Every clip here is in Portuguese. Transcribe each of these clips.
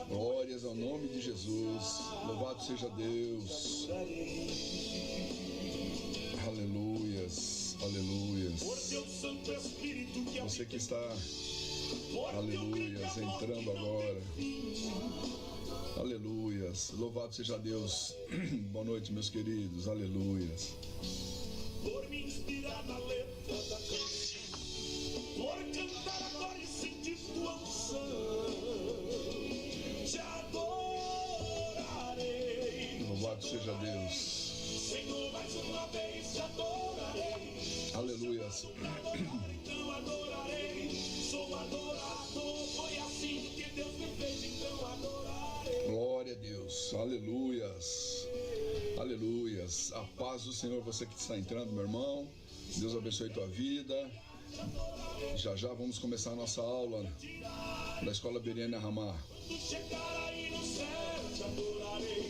Glórias ao nome de Jesus. Louvado seja Deus. Aleluias, aleluias. Você que está, aleluias, entrando agora. Aleluias. Louvado seja Deus. Boa noite, meus queridos. Aleluias. Por me inspirar na letra da canção, por cantar agora e sentir tua unção, te adorarei. Louvado seja Deus. Senhor, mais uma vez te adorarei. Aleluias. Então adorarei. Sou adorador, foi assim que Deus me fez, então adorarei. Glória a Deus. Aleluias. Aleluias. A paz do Senhor, você que está entrando, meu irmão. Deus abençoe tua vida. Já vamos começar a nossa aula da Escola Beriana Ramá. Quando chegar aí no céu, te adorarei.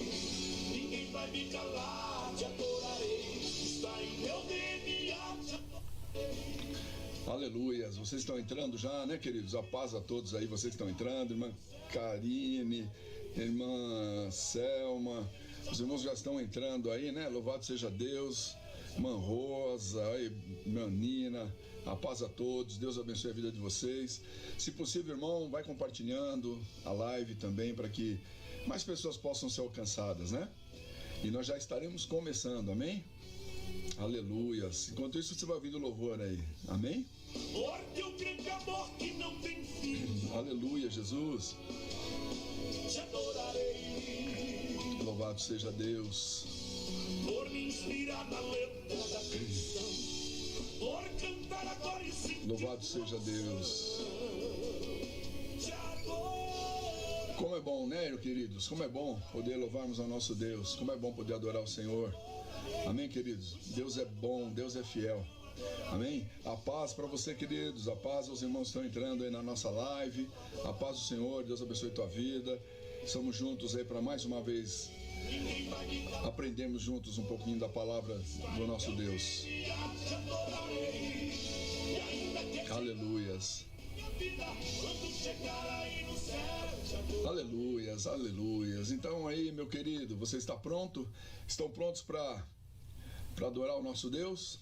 Ninguém vai me calar, te adorarei. Está em meu DNA, te adorarei. Aleluias. Vocês estão entrando já, né, queridos? A paz a todos aí, vocês que estão entrando. Irmã Karine, irmã Selma. Os irmãos já estão entrando aí, né? Louvado seja Deus. Irmã Rosa, irmã Nina, a paz a todos. Deus abençoe a vida de vocês. Se possível, irmão, vai compartilhando a live também para que mais pessoas possam ser alcançadas, né? E nós já estaremos começando, amém? Aleluias. Enquanto isso, você vai ouvindo o louvor aí, amém? Porque o grande amor que não tem fim. Aleluia, Jesus. Te adorarei. Louvado seja Deus. Por me inspirar na letra da canção, por cantar agora e sentir. Louvado seja Deus. Te adorarei. Como é bom, né, queridos? Como é bom poder louvarmos ao nosso Deus. Como é bom poder adorar o Senhor. Amém, queridos? Deus é bom, Deus é fiel. Amém? A paz para você, queridos. A paz aos irmãos que estão entrando aí na nossa live. A paz do Senhor. Deus abençoe tua vida. Estamos juntos aí para mais uma vez aprendemos juntos um pouquinho da palavra do nosso Deus. Aleluias. Aleluias, aleluias. Então aí, meu querido, você está pronto? Estão prontos para adorar o nosso Deus?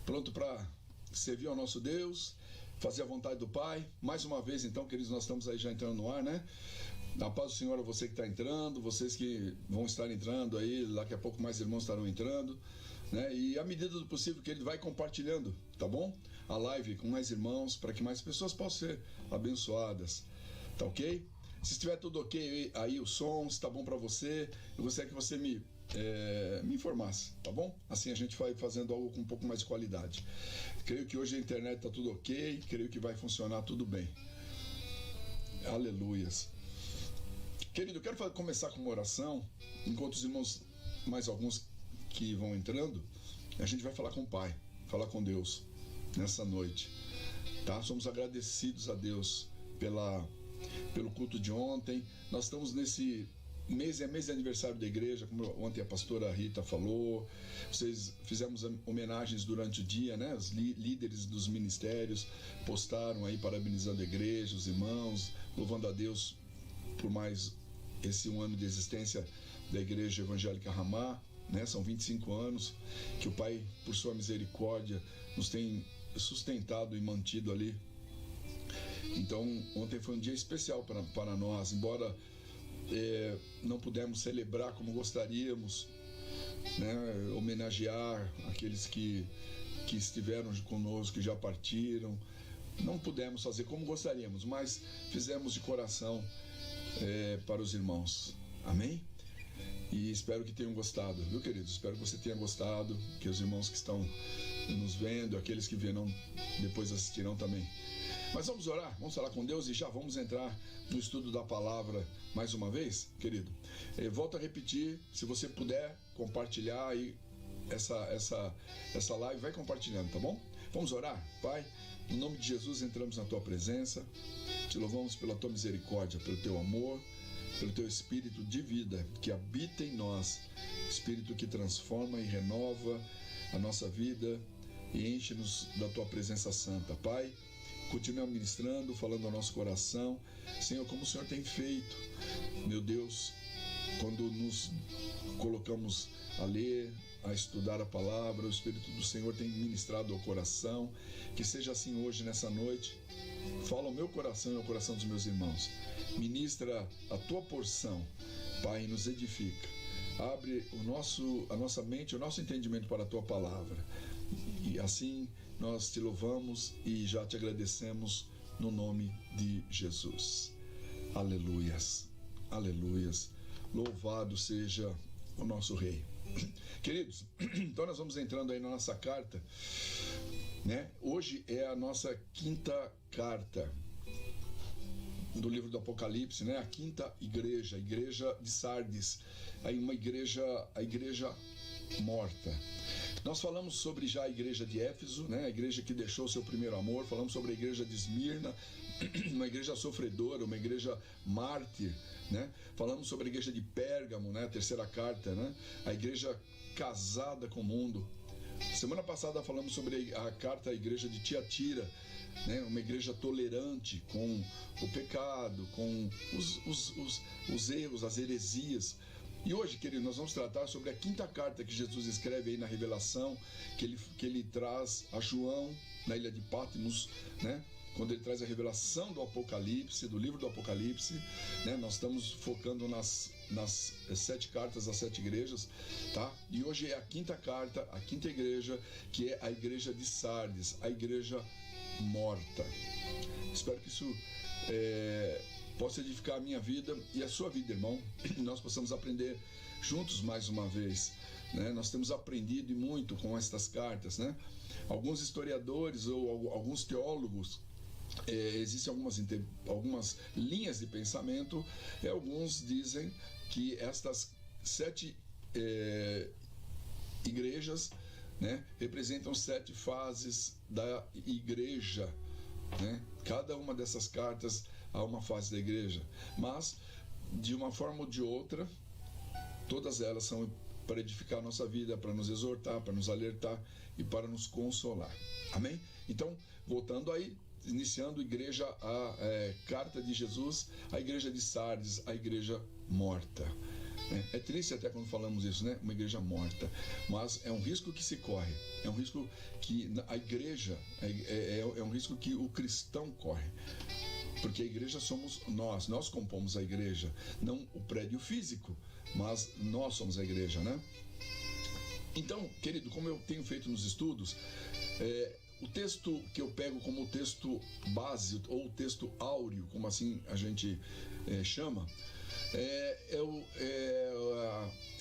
Pronto para servir ao nosso Deus? Fazer a vontade do Pai? Mais uma vez, então, queridos, nós estamos aí já entrando no ar, né? A paz do Senhor a você que está entrando, vocês que vão estar entrando aí, daqui a pouco mais irmãos estarão entrando, né? E à medida do possível que ele vai compartilhando, tá bom? A live com mais irmãos, para que mais pessoas possam ser abençoadas, tá ok? Se estiver tudo ok aí o som, se está bom para você, eu gostaria que você me informasse, tá bom? Assim a gente vai fazendo algo com um pouco mais de qualidade. Creio que hoje a internet está tudo ok, creio que vai funcionar tudo bem. Aleluias. Querido, eu quero começar com uma oração, enquanto os irmãos, mais alguns que vão entrando, a gente vai falar com o Pai, falar com Deus nessa noite, tá? Somos agradecidos a Deus pelo culto de ontem. Nós estamos nesse mês, é mês de aniversário da igreja, como ontem a pastora Rita falou. Vocês fizemos homenagens durante o dia, né? Os líderes dos ministérios postaram aí parabenizando a igreja, os irmãos, louvando a Deus por mais esse um ano de existência da Igreja Evangélica Ramá, né? São 25 anos que o Pai, por sua misericórdia, nos tem sustentado e mantido ali. Então, ontem foi um dia especial para nós, embora não pudemos celebrar como gostaríamos, né? Homenagear aqueles que estiveram conosco, que já partiram. Não pudemos fazer como gostaríamos, mas fizemos de coração para os irmãos. Amém? E espero que tenham gostado, viu, queridos? Espero que você tenha gostado, que os irmãos que estão nos vendo, aqueles que verão depois assistirão também. Mas vamos orar, vamos falar com Deus e já vamos entrar no estudo da palavra mais uma vez, querido. Volto a repetir, se você puder compartilhar aí essa live, vai compartilhando, tá bom? Vamos orar? Pai, no nome de Jesus entramos na tua presença, te louvamos pela tua misericórdia, pelo teu amor, pelo teu espírito de vida que habita em nós, espírito que transforma e renova a nossa vida e enche-nos da tua presença santa. Pai, continua ministrando, falando ao nosso coração. Senhor, como o Senhor tem feito, meu Deus, quando nos colocamos a ler, a estudar a palavra, o Espírito do Senhor tem ministrado ao coração. Que seja assim hoje, nessa noite. Fala ao meu coração e ao coração dos meus irmãos. Ministra a tua porção, Pai, e nos edifica. Abre a nossa mente, o nosso entendimento para a tua palavra. E assim nós te louvamos e já te agradecemos no nome de Jesus. Aleluias, aleluias. Louvado seja o nosso Rei. Queridos, então nós vamos entrando aí na nossa carta, né? Hoje é a nossa quinta carta do livro do Apocalipse, né? A quinta igreja, a igreja de Sardes, aí a igreja morta. Nós falamos sobre já a igreja de Éfeso, né? A igreja que deixou seu primeiro amor. Falamos sobre a igreja de Esmirna, uma igreja sofredora, uma igreja mártir, né? Falamos sobre a igreja de Pérgamo, né? A terceira carta, né? A igreja casada com o mundo. Semana passada falamos sobre a carta à igreja de Tiatira, né? Uma igreja tolerante com o pecado, com os erros, as heresias. E hoje, querido, nós vamos tratar sobre a quinta carta que Jesus escreve aí na Revelação, que ele traz a João na ilha de Patmos, né? Quando ele traz a revelação do Apocalipse, do livro do Apocalipse, né? Nós estamos focando nas 7 cartas das 7 igrejas, tá? E hoje é a quinta carta, a quinta igreja, que é a igreja de Sardes, a igreja morta. Espero que isso possa edificar a minha vida e a sua vida, irmão. E nós possamos aprender juntos mais uma vez, né? Nós temos aprendido muito com estas cartas, né? Alguns historiadores ou alguns teólogos, existem algumas linhas de pensamento, e alguns dizem que estas 7 igrejas, né, representam 7 fases da igreja, né? Cada uma dessas cartas há uma fase da igreja, mas de uma forma ou de outra, todas elas são para edificar a nossa vida, para nos exortar, para nos alertar e para nos consolar. Amém? Então, voltando aí, iniciando a carta de Jesus, a igreja de Sardes, a igreja morta. É triste até quando falamos isso, né? Uma igreja morta. Mas é um risco que se corre. É um risco que a igreja, é um risco que o cristão corre. Porque a igreja somos nós compomos a igreja, não o prédio físico, mas nós somos a igreja, né? Então, querido, como eu tenho feito nos estudos, o texto que eu pego como o texto base, ou o texto áureo, como assim a gente chama,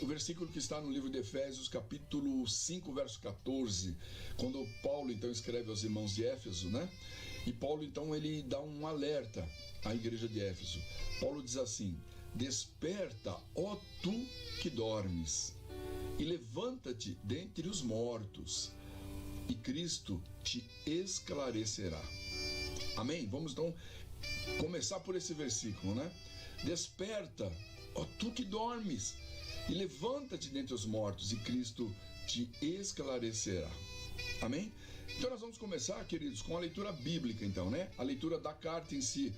o versículo que está no livro de Efésios, capítulo 5, verso 14, quando Paulo então escreve aos irmãos de Éfeso, né? E Paulo então ele dá um alerta à igreja de Éfeso. Paulo diz assim: desperta, ó tu que dormes, e levanta-te dentre os mortos, e Cristo te esclarecerá. Amém? Vamos então começar por esse versículo, né? Desperta, ó tu que dormes, e levanta-te dentre os mortos, e Cristo te esclarecerá. Amém? Então nós vamos começar, queridos, com a leitura bíblica, então, né? A leitura da carta em si,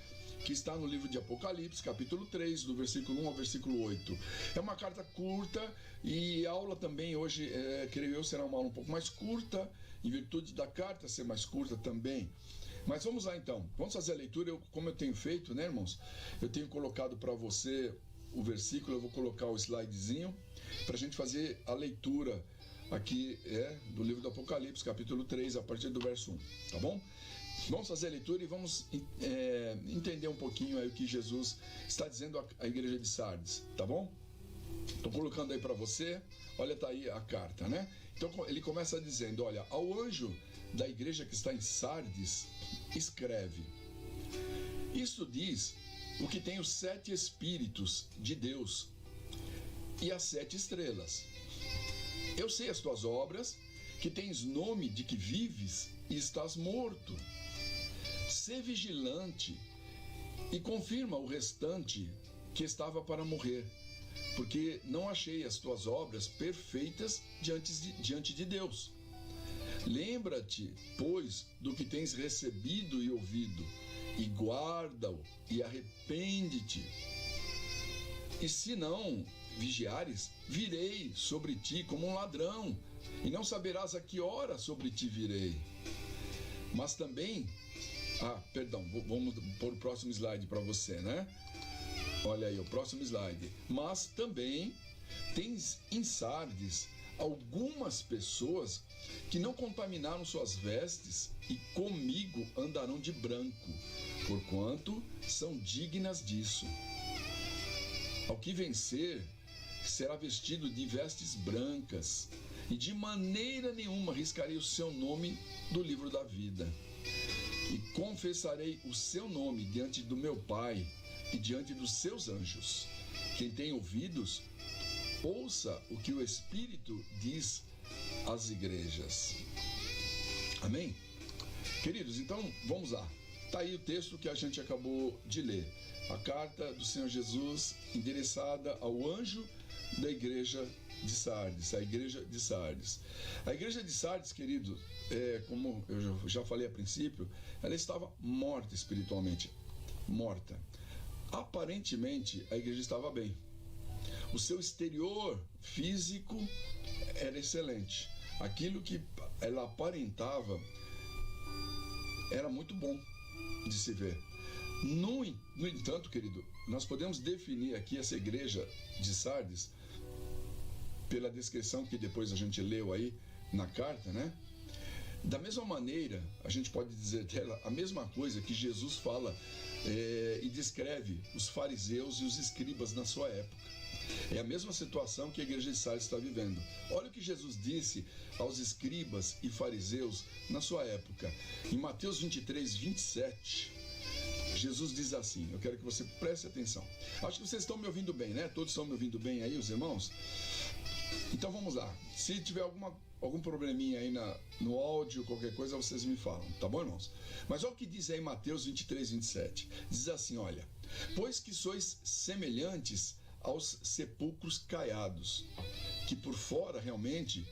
que está no livro de Apocalipse, capítulo 3, do versículo 1 ao versículo 8. É uma carta curta, e a aula também hoje, creio eu, será uma aula um pouco mais curta, em virtude da carta ser mais curta também. Mas vamos lá então, vamos fazer a leitura. Como eu tenho feito, né, irmãos? Eu tenho colocado para você o versículo, eu vou colocar o slidezinho para a gente fazer a leitura aqui do livro do Apocalipse, capítulo 3, a partir do verso 1, tá bom? Vamos fazer a leitura e vamos entender um pouquinho aí o que Jesus está dizendo à igreja de Sardes, tá bom? Estou colocando aí para você, olha, tá aí a carta, né? Então ele começa dizendo: olha, ao anjo da igreja que está em Sardes, escreve: isto diz o que tem os 7 Espíritos de Deus e as 7 estrelas. Eu sei as tuas obras, que tens nome de que vives e estás morto. Sê vigilante e confirma o restante que estava para morrer, porque não achei as tuas obras perfeitas diante de Deus. Lembra-te, pois, do que tens recebido e ouvido, e guarda-o, e arrepende-te. E se não vigiares, virei sobre ti como um ladrão, e não saberás a que hora sobre ti virei. Mas também... vamos pôr o próximo slide para você, né? Olha aí, o próximo slide. Mas também tens em Sardes algumas pessoas que não contaminaram suas vestes e comigo andarão de branco, porquanto são dignas disso. Ao que vencer, será vestido de vestes brancas, e de maneira nenhuma riscarei o seu nome do livro da vida. E confessarei o seu nome diante do meu Pai e diante dos seus anjos. Quem tem ouvidos, ouça o que o Espírito diz às igrejas. Amém? Queridos, então vamos lá. Está aí o texto que a gente acabou de ler. A carta do Senhor Jesus endereçada ao anjo da igreja de Sardes, a igreja de Sardes. A igreja de Sardes, querido, como eu já falei a princípio, ela estava morta espiritualmente, morta. Aparentemente, a igreja estava bem. O seu exterior físico era excelente. Aquilo que ela aparentava era muito bom de se ver. No entanto, querido, nós podemos definir aqui essa igreja de Sardes pela descrição que depois a gente leu aí na carta, né? Da mesma maneira, a gente pode dizer dela a mesma coisa que Jesus fala e descreve os fariseus e os escribas na sua época. É a mesma situação que a igreja de Sardes está vivendo. Olha o que Jesus disse aos escribas e fariseus na sua época. Em Mateus 23, 27, Jesus diz assim, eu quero que você preste atenção. Acho que vocês estão me ouvindo bem, né? Todos estão me ouvindo bem aí, os irmãos? Então vamos lá. Se tiver algum probleminha aí no áudio, qualquer coisa, vocês me falam, tá bom, irmãos? Mas olha o que diz aí Mateus 23, 27. Diz assim, olha: pois que sois semelhantes aos sepulcros caiados, que por fora realmente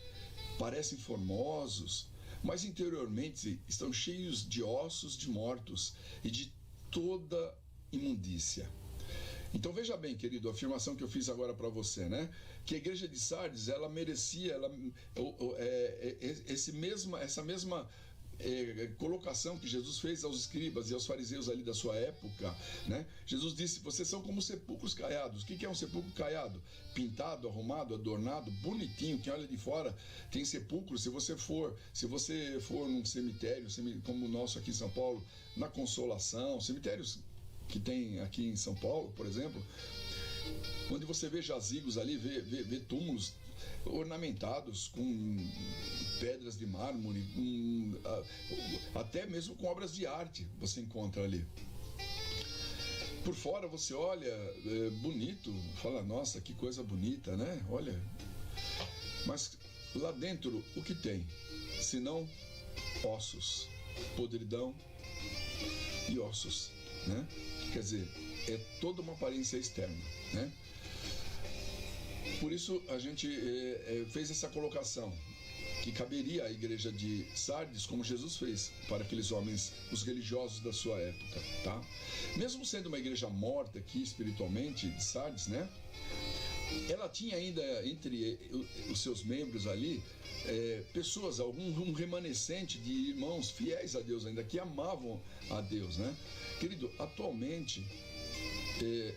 parecem formosos, mas interiormente estão cheios de ossos de mortos e de toda imundícia. Então veja bem, querido, a afirmação que eu fiz agora para você, né? Que a igreja de Sardes, ela merecia essa mesma colocação que Jesus fez aos escribas e aos fariseus ali da sua época, né? Jesus disse, vocês são como sepulcros caiados. O que é um sepulcro caiado? Pintado, arrumado, adornado, bonitinho. Quem olha de fora tem sepulcro. Se você for num cemitério como o nosso aqui em São Paulo, na Consolação, cemitérios que tem aqui em São Paulo, por exemplo, onde você vê jazigos ali, vê túmulos ornamentados com pedras de mármore, até mesmo com obras de arte você encontra ali. Por fora você olha, bonito, fala, nossa, que coisa bonita, né? Olha, mas lá dentro o que tem? Senão ossos, podridão e ossos, né? Quer dizer, é toda uma aparência externa, né? Por isso a gente fez essa colocação que caberia à igreja de Sardes, como Jesus fez para aqueles homens, os religiosos da sua época, tá? Mesmo sendo uma igreja morta aqui espiritualmente, de Sardes, né? Ela tinha ainda entre os seus membros ali pessoas, um remanescente de irmãos fiéis a Deus ainda, que amavam a Deus, né? Querido, atualmente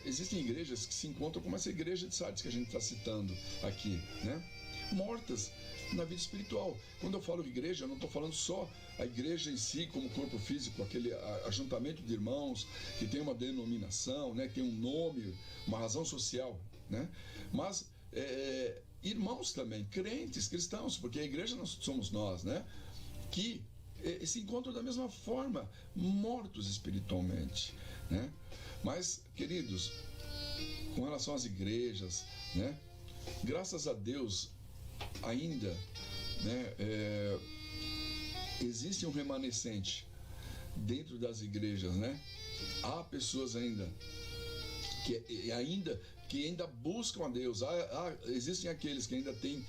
existem igrejas que se encontram como essa igreja de Sardes que a gente está citando aqui, né? Mortas na vida espiritual. Quando eu falo igreja, eu não estou falando só a igreja em si como corpo físico, aquele ajuntamento de irmãos que tem uma denominação, né? Que tem um nome, uma razão social, né? Mas irmãos também, crentes, cristãos, porque a igreja somos nós, né? Que se encontram da mesma forma, mortos espiritualmente, né? Mas, queridos, com relação às igrejas, né? Graças a Deus, ainda, né? Existe um remanescente dentro das igrejas, né? Há pessoas ainda que ainda buscam a Deus. Existem aqueles que ainda têm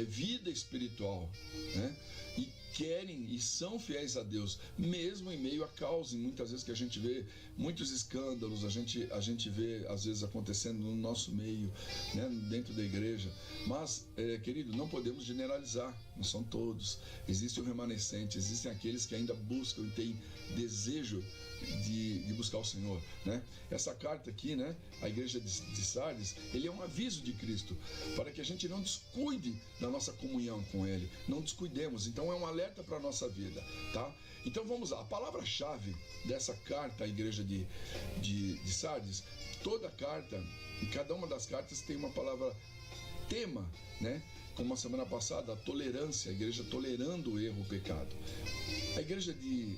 vida espiritual, né? E querem e são fiéis a Deus, mesmo em meio a caos, e muitas vezes que a gente vê muitos escândalos, a gente vê às vezes acontecendo no nosso meio, né, dentro da igreja. Mas, querido, não podemos generalizar, não são todos. Existe o remanescente, existem aqueles que ainda buscam e têm desejo de buscar o Senhor, né? Essa carta aqui, né, a igreja de Sardes, ele é um aviso de Cristo para que a gente não descuide da nossa comunhão com Ele, não descuidemos. Então é um alerta para a nossa vida, tá? Então vamos lá, a palavra-chave dessa carta à igreja de Sardes, toda carta, em cada uma das cartas tem uma palavra tema, né? Como a semana passada, a tolerância, a igreja tolerando o erro, o pecado. A igreja de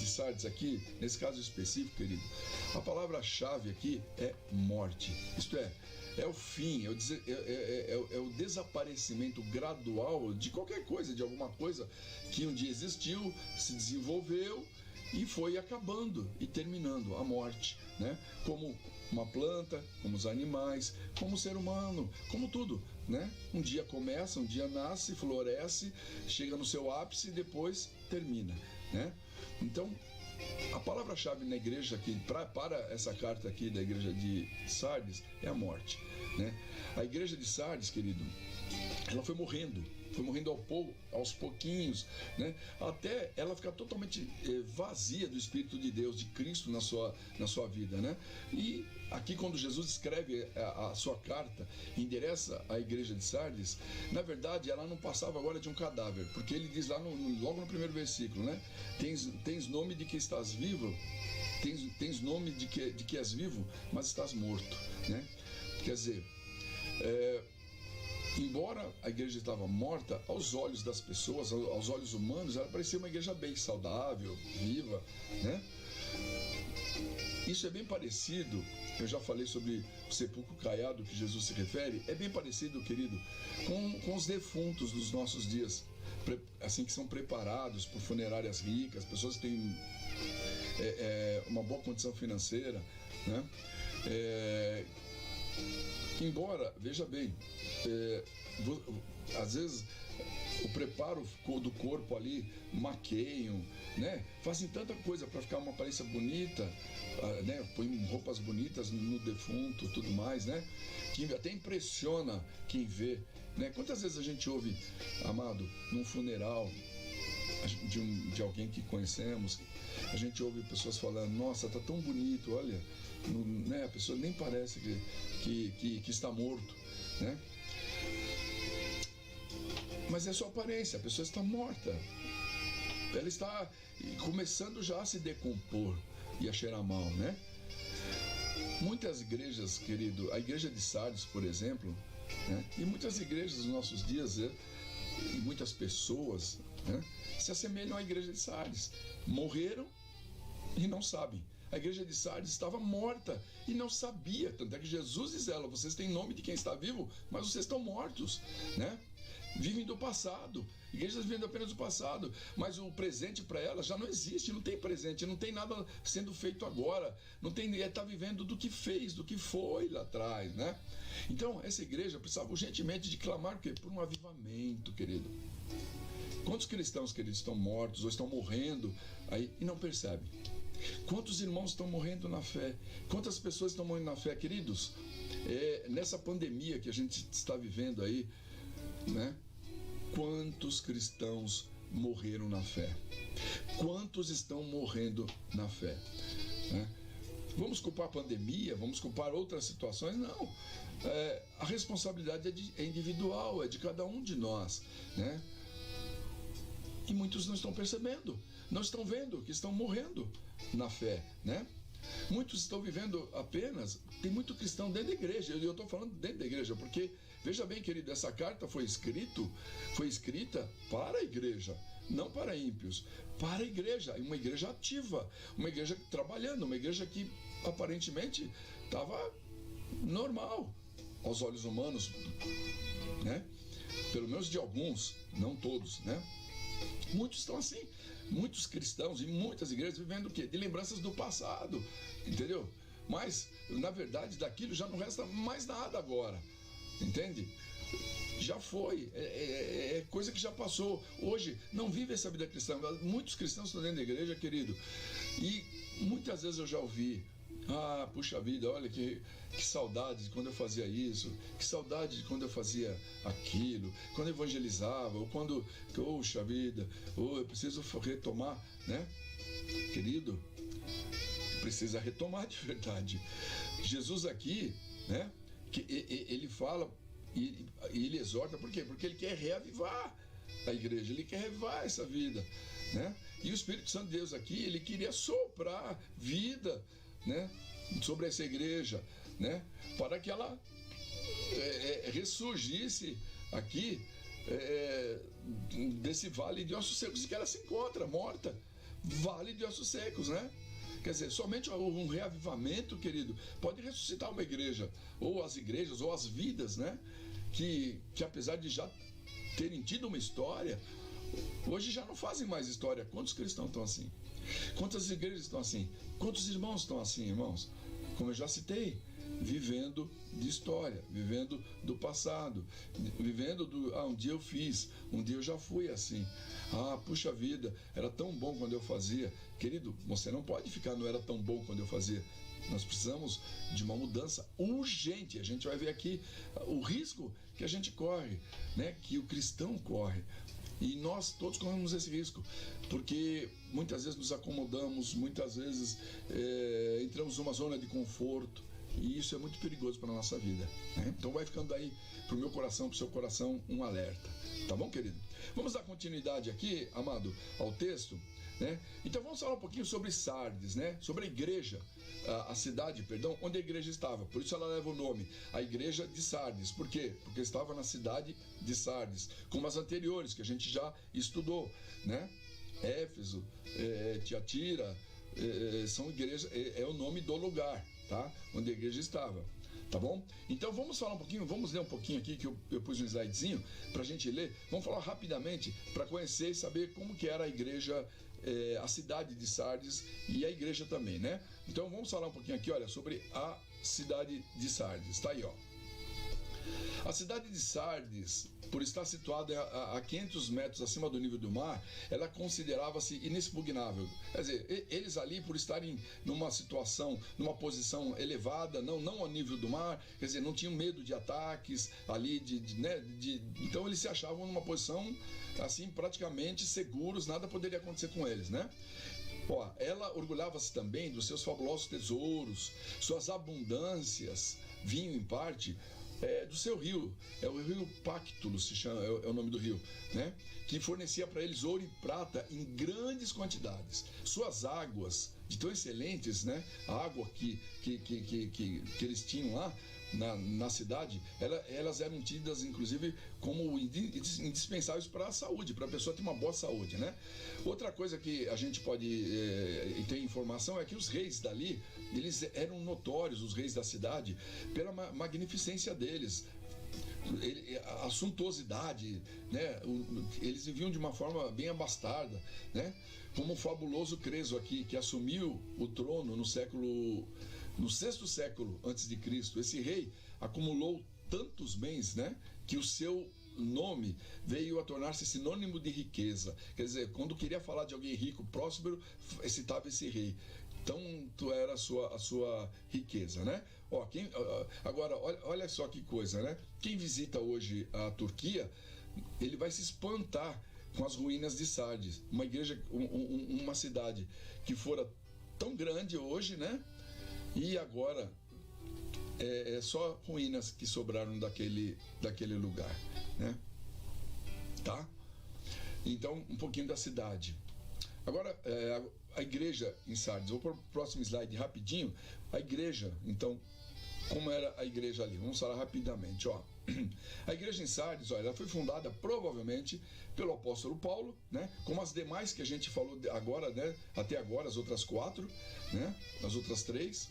Sardes aqui, nesse caso específico, querido, a palavra-chave aqui é morte. Isto é o fim, é o desaparecimento gradual de qualquer coisa, de alguma coisa que um dia existiu, se desenvolveu e foi acabando e terminando, a morte, né? Como uma planta, como os animais, como o ser humano, como tudo, né? Um dia começa, um dia nasce, floresce, chega no seu ápice e depois termina, né? Então, a palavra-chave na igreja aqui, para essa carta aqui da igreja de Sardes, é a morte, né? A igreja de Sardes, querido, ela foi morrendo aos pouquinhos, né? Até ela ficar totalmente vazia do Espírito de Deus, de Cristo na sua vida, né? E aqui, quando Jesus escreve a sua carta, endereça a igreja de Sardes, na verdade ela não passava agora de um cadáver, porque ele diz lá logo no primeiro versículo, né? Tens nome de que estás vivo, tens nome de que és vivo, mas estás morto, né? Quer dizer, embora a igreja estava morta, aos olhos das pessoas, aos olhos humanos, ela parecia uma igreja bem saudável, viva, né? Isso é bem parecido, eu já falei sobre o sepulcro caiado que Jesus se refere, é bem parecido, querido, com os defuntos dos nossos dias, assim, que são preparados por funerárias ricas, pessoas que têm uma boa condição financeira, né? Embora, veja bem, às vezes o preparo do corpo ali, maqueiam, né? Fazem tanta coisa para ficar uma aparência bonita, né? Põem roupas bonitas no defunto, tudo mais, né? Que até impressiona quem vê, né? Quantas vezes a gente ouve, amado, num funeral de alguém que conhecemos, a gente ouve pessoas falando: nossa, tá tão bonito, olha, né? A pessoa nem parece que está morto, né? Mas é só aparência, a pessoa está morta. Ela está começando já a se decompor e a cheirar mal, né? Muitas igrejas, querido, a igreja de Sardes, por exemplo, né? E muitas igrejas nos nossos dias, e muitas pessoas, né? Se assemelham à igreja de Sardes. Morreram e não sabem. A igreja de Sardes estava morta e não sabia. Tanto é que Jesus diz a ela: vocês têm nome de quem está vivo, mas vocês estão mortos, né? Vivem do passado, igrejas vivem apenas do passado, mas o presente para elas já não existe, não tem presente, não tem nada sendo feito agora, não tem, está vivendo do que fez, do que foi lá atrás, né? Então, essa igreja precisava urgentemente de clamar por um avivamento, querido. Quantos cristãos, queridos, estão mortos ou estão morrendo aí e não percebem? Quantos irmãos estão morrendo na fé? Quantas pessoas estão morrendo na fé, queridos? Nessa pandemia que a gente está vivendo aí, né? Quantos cristãos morreram na fé? Quantos estão morrendo na fé? Né? Vamos culpar a pandemia? Vamos culpar outras situações? Não. A responsabilidade é individual, é de cada um de nós, né? E muitos não estão percebendo, não estão vendo que estão morrendo na fé, né? Muitos estão vivendo apenas, tem muito cristão dentro da igreja, eu estou falando dentro da igreja, porque, veja bem, querido, essa carta foi escrita para a igreja, não para ímpios, para a igreja, uma igreja ativa, uma igreja trabalhando, uma igreja que aparentemente estava normal aos olhos humanos, né? Pelo menos de alguns, não todos, né? Muitos estão assim, muitos cristãos e muitas igrejas vivendo o quê? De lembranças do passado, entendeu? Mas, na verdade, daquilo já não resta mais nada agora, entende? já foi, é coisa que já passou. Hoje não vive essa vida cristã. Muitos cristãos estão dentro da igreja, querido, e muitas vezes eu já ouvi: ah, puxa vida, olha que saudade de quando eu fazia isso, que saudade de quando eu fazia aquilo, quando eu evangelizava, ou quando, puxa vida, ou eu preciso retomar, né? Querido, precisa retomar de verdade. Jesus aqui, né? Que ele fala e ele exorta, por quê? Porque ele quer reavivar a igreja, ele quer reavivar essa vida, né? E o Espírito Santo de Deus aqui, ele queria soprar vida, né, sobre essa igreja, né, para que ela ressurgisse aqui desse vale de ossos secos que ela se encontra morta, vale de ossos secos, né? Quer dizer, somente um reavivamento, querido, pode ressuscitar uma igreja, ou as igrejas, ou as vidas, né? Que apesar de já terem tido uma história, hoje já não fazem mais história. Quantos cristãos estão assim? Quantas igrejas estão assim? Quantos irmãos estão assim, irmãos? Como eu já citei, vivendo de história, vivendo do passado, vivendo um dia eu fiz, um dia eu já fui assim. Ah, puxa vida, era tão bom quando eu fazia. Querido, você não pode ficar, não era tão bom quando eu fazia. Nós precisamos de uma mudança urgente. A gente vai ver aqui o risco que a gente corre, né? Que o cristão corre. E nós todos corremos esse risco, porque muitas vezes nos acomodamos, muitas vezes entramos numa zona de conforto, e isso é muito perigoso para a nossa vida, né? Então vai ficando aí para o meu coração, para o seu coração, um alerta. Tá bom, querido? Vamos dar continuidade aqui, amado, ao texto, né? Então vamos falar um pouquinho sobre Sardes, né? Sobre a igreja, a cidade, perdão, onde a igreja estava. Por isso ela leva o nome, a igreja de Sardes. Por quê? Porque estava na cidade de Sardes, como as anteriores que a gente já estudou, né? Éfeso, Tiatira, são igrejas, é o nome do lugar, tá? Onde a igreja estava. Tá bom? Então vamos falar um pouquinho, vamos ler um pouquinho aqui, que eu pus um slidezinho pra gente ler. Vamos falar rapidamente para conhecer e saber como que era a igreja, a cidade de Sardes e a igreja também, né? Então vamos falar um pouquinho aqui, olha, sobre a cidade de Sardes. Tá aí, ó. A cidade de Sardes, por estar situada a 500 metros acima do nível do mar, ela considerava-se inexpugnável. Quer dizer, eles ali, por estarem numa situação, numa posição elevada, não ao nível do mar, quer dizer, não tinham medo de ataques ali, então eles se achavam numa posição assim, praticamente seguros, nada poderia acontecer com eles, né? Ó, ela orgulhava-se também dos seus fabulosos tesouros, suas abundâncias vinham em parte do seu rio, é o rio Pactolus, se chama, é o nome do rio, né? Que fornecia para eles ouro e prata em grandes quantidades. Suas águas, de tão excelentes, né? A água que eles tinham lá na cidade, elas eram tidas inclusive como indispensáveis para a saúde, para a pessoa ter uma boa saúde, né? Outra coisa que a gente pode ter informação é que os reis dali, eles eram notórios, os reis da cidade, pela magnificência deles, a suntuosidade, né? Eles viviam de uma forma bem abastada, né? Como o fabuloso Creso aqui, que assumiu o trono no 6º século antes de Cristo. Esse rei acumulou tantos bens, né? Que o seu nome veio a tornar-se sinônimo de riqueza. Quer dizer, quando queria falar de alguém rico, próspero, citava esse rei. Tanto era a sua riqueza, né? Ó, agora, olha só que coisa, né? Quem visita hoje a Turquia, ele vai se espantar com as ruínas de Sardes. Uma igreja, uma cidade que fora tão grande hoje, né? E agora é só ruínas que sobraram daquele lugar, né? Tá? Então, um pouquinho da cidade. Agora, a igreja em Sardes. Vou para o próximo slide rapidinho. A igreja, então, como era a igreja ali? Vamos falar rapidamente, ó. A igreja em Sardes, ó, ela foi fundada provavelmente pelo apóstolo Paulo, né? Como as demais que a gente falou agora, né? Até agora, as outras 4, né? As outras 3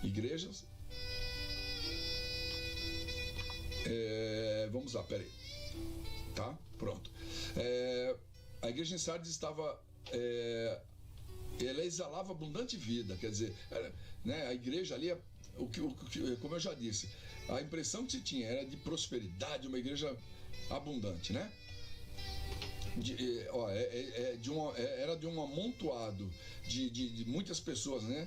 igrejas. Vamos lá, peraí. Tá? Pronto. A igreja em Sardes estava... ela exalava abundante vida, quer dizer, né, a igreja ali como eu já disse, a impressão que se tinha era de prosperidade, uma igreja abundante, né? Era de um amontoado de muitas pessoas, né?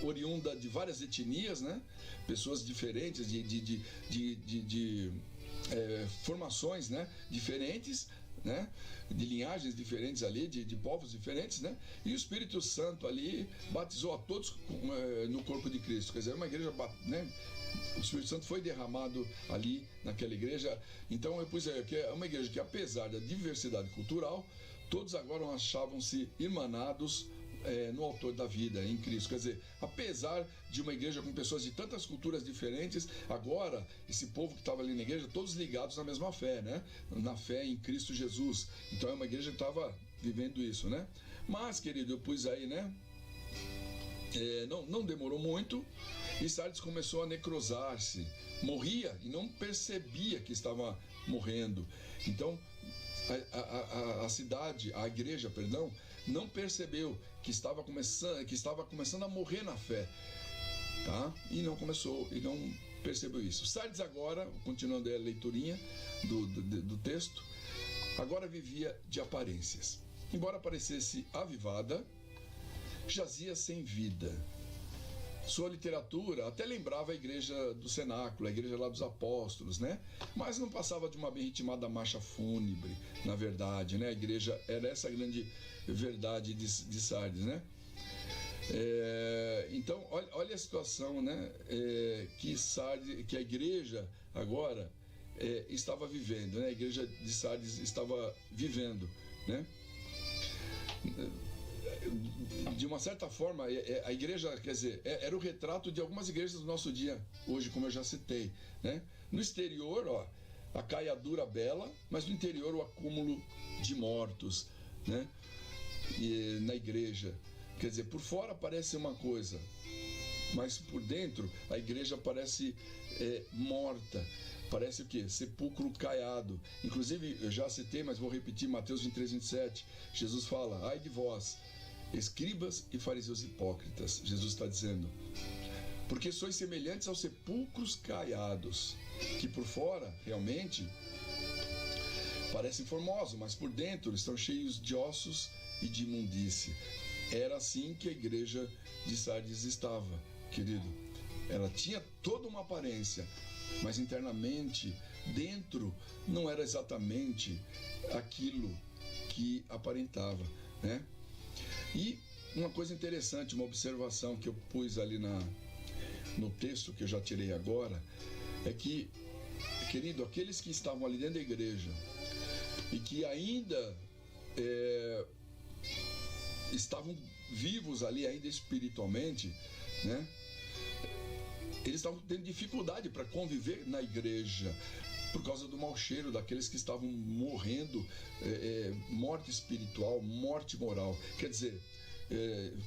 Oriunda de várias etnias, né? Pessoas diferentes, de formações, né? Diferentes, né? De linhagens diferentes ali, de povos diferentes, né? E o Espírito Santo ali batizou a todos no corpo de Cristo. Quer dizer, uma igreja, né? O Espírito Santo foi derramado ali naquela igreja. Então eu pus aí que é uma igreja que, apesar da diversidade cultural, todos agora achavam-se irmanados no autor da vida, em Cristo. Quer dizer, apesar de uma igreja com pessoas de tantas culturas diferentes, agora esse povo que estava ali na igreja, todos ligados na mesma fé, né? Na fé em Cristo Jesus. Então é uma igreja que estava vivendo isso, né? Mas, querido, eu pus aí, né? Não demorou muito e Sardes começou a necrosar-se, morria e não percebia que estava morrendo. Então a igreja, perdão, não percebeu que estava começando a morrer na fé, tá? E não percebeu isso. Sardes agora, continuando a leiturinha do texto, agora vivia de aparências. Embora parecesse avivada, jazia sem vida. Sua literatura até lembrava a igreja do cenáculo, a igreja lá dos apóstolos, né? Mas não passava de uma bem ritmada marcha fúnebre, na verdade, né? A igreja era essa grande verdade de Sardes, né? Então, olha a situação, né? Que a igreja agora estava vivendo, né? A igreja de Sardes estava vivendo, né? De uma certa forma, a igreja, quer dizer, era o retrato de algumas igrejas do nosso dia, hoje, como eu já citei, né? No exterior, ó, a caiadura bela, mas no interior o acúmulo de mortos, né? E na igreja, quer dizer, por fora parece uma coisa, mas por dentro a igreja parece morta. Parece o quê? Sepulcro caiado. Inclusive, eu já citei, mas vou repetir, Mateus 23, 27. Jesus fala: ai de vós, escribas e fariseus hipócritas. Jesus está dizendo: porque sois semelhantes aos sepulcros caiados, que por fora, realmente, parecem formosos, mas por dentro estão cheios de ossos e de imundície. Era assim que a igreja de Sardes estava, querido. Ela tinha toda uma aparência, mas internamente, dentro, não era exatamente aquilo que aparentava, né? E uma coisa interessante, uma observação que eu pus ali no texto que eu já tirei agora, é que, querido, aqueles que estavam ali dentro da igreja e que ainda estavam vivos ali, ainda espiritualmente, né? Eles estavam tendo dificuldade para conviver na igreja por causa do mau cheiro daqueles que estavam morrendo, morte espiritual, morte moral. Quer dizer,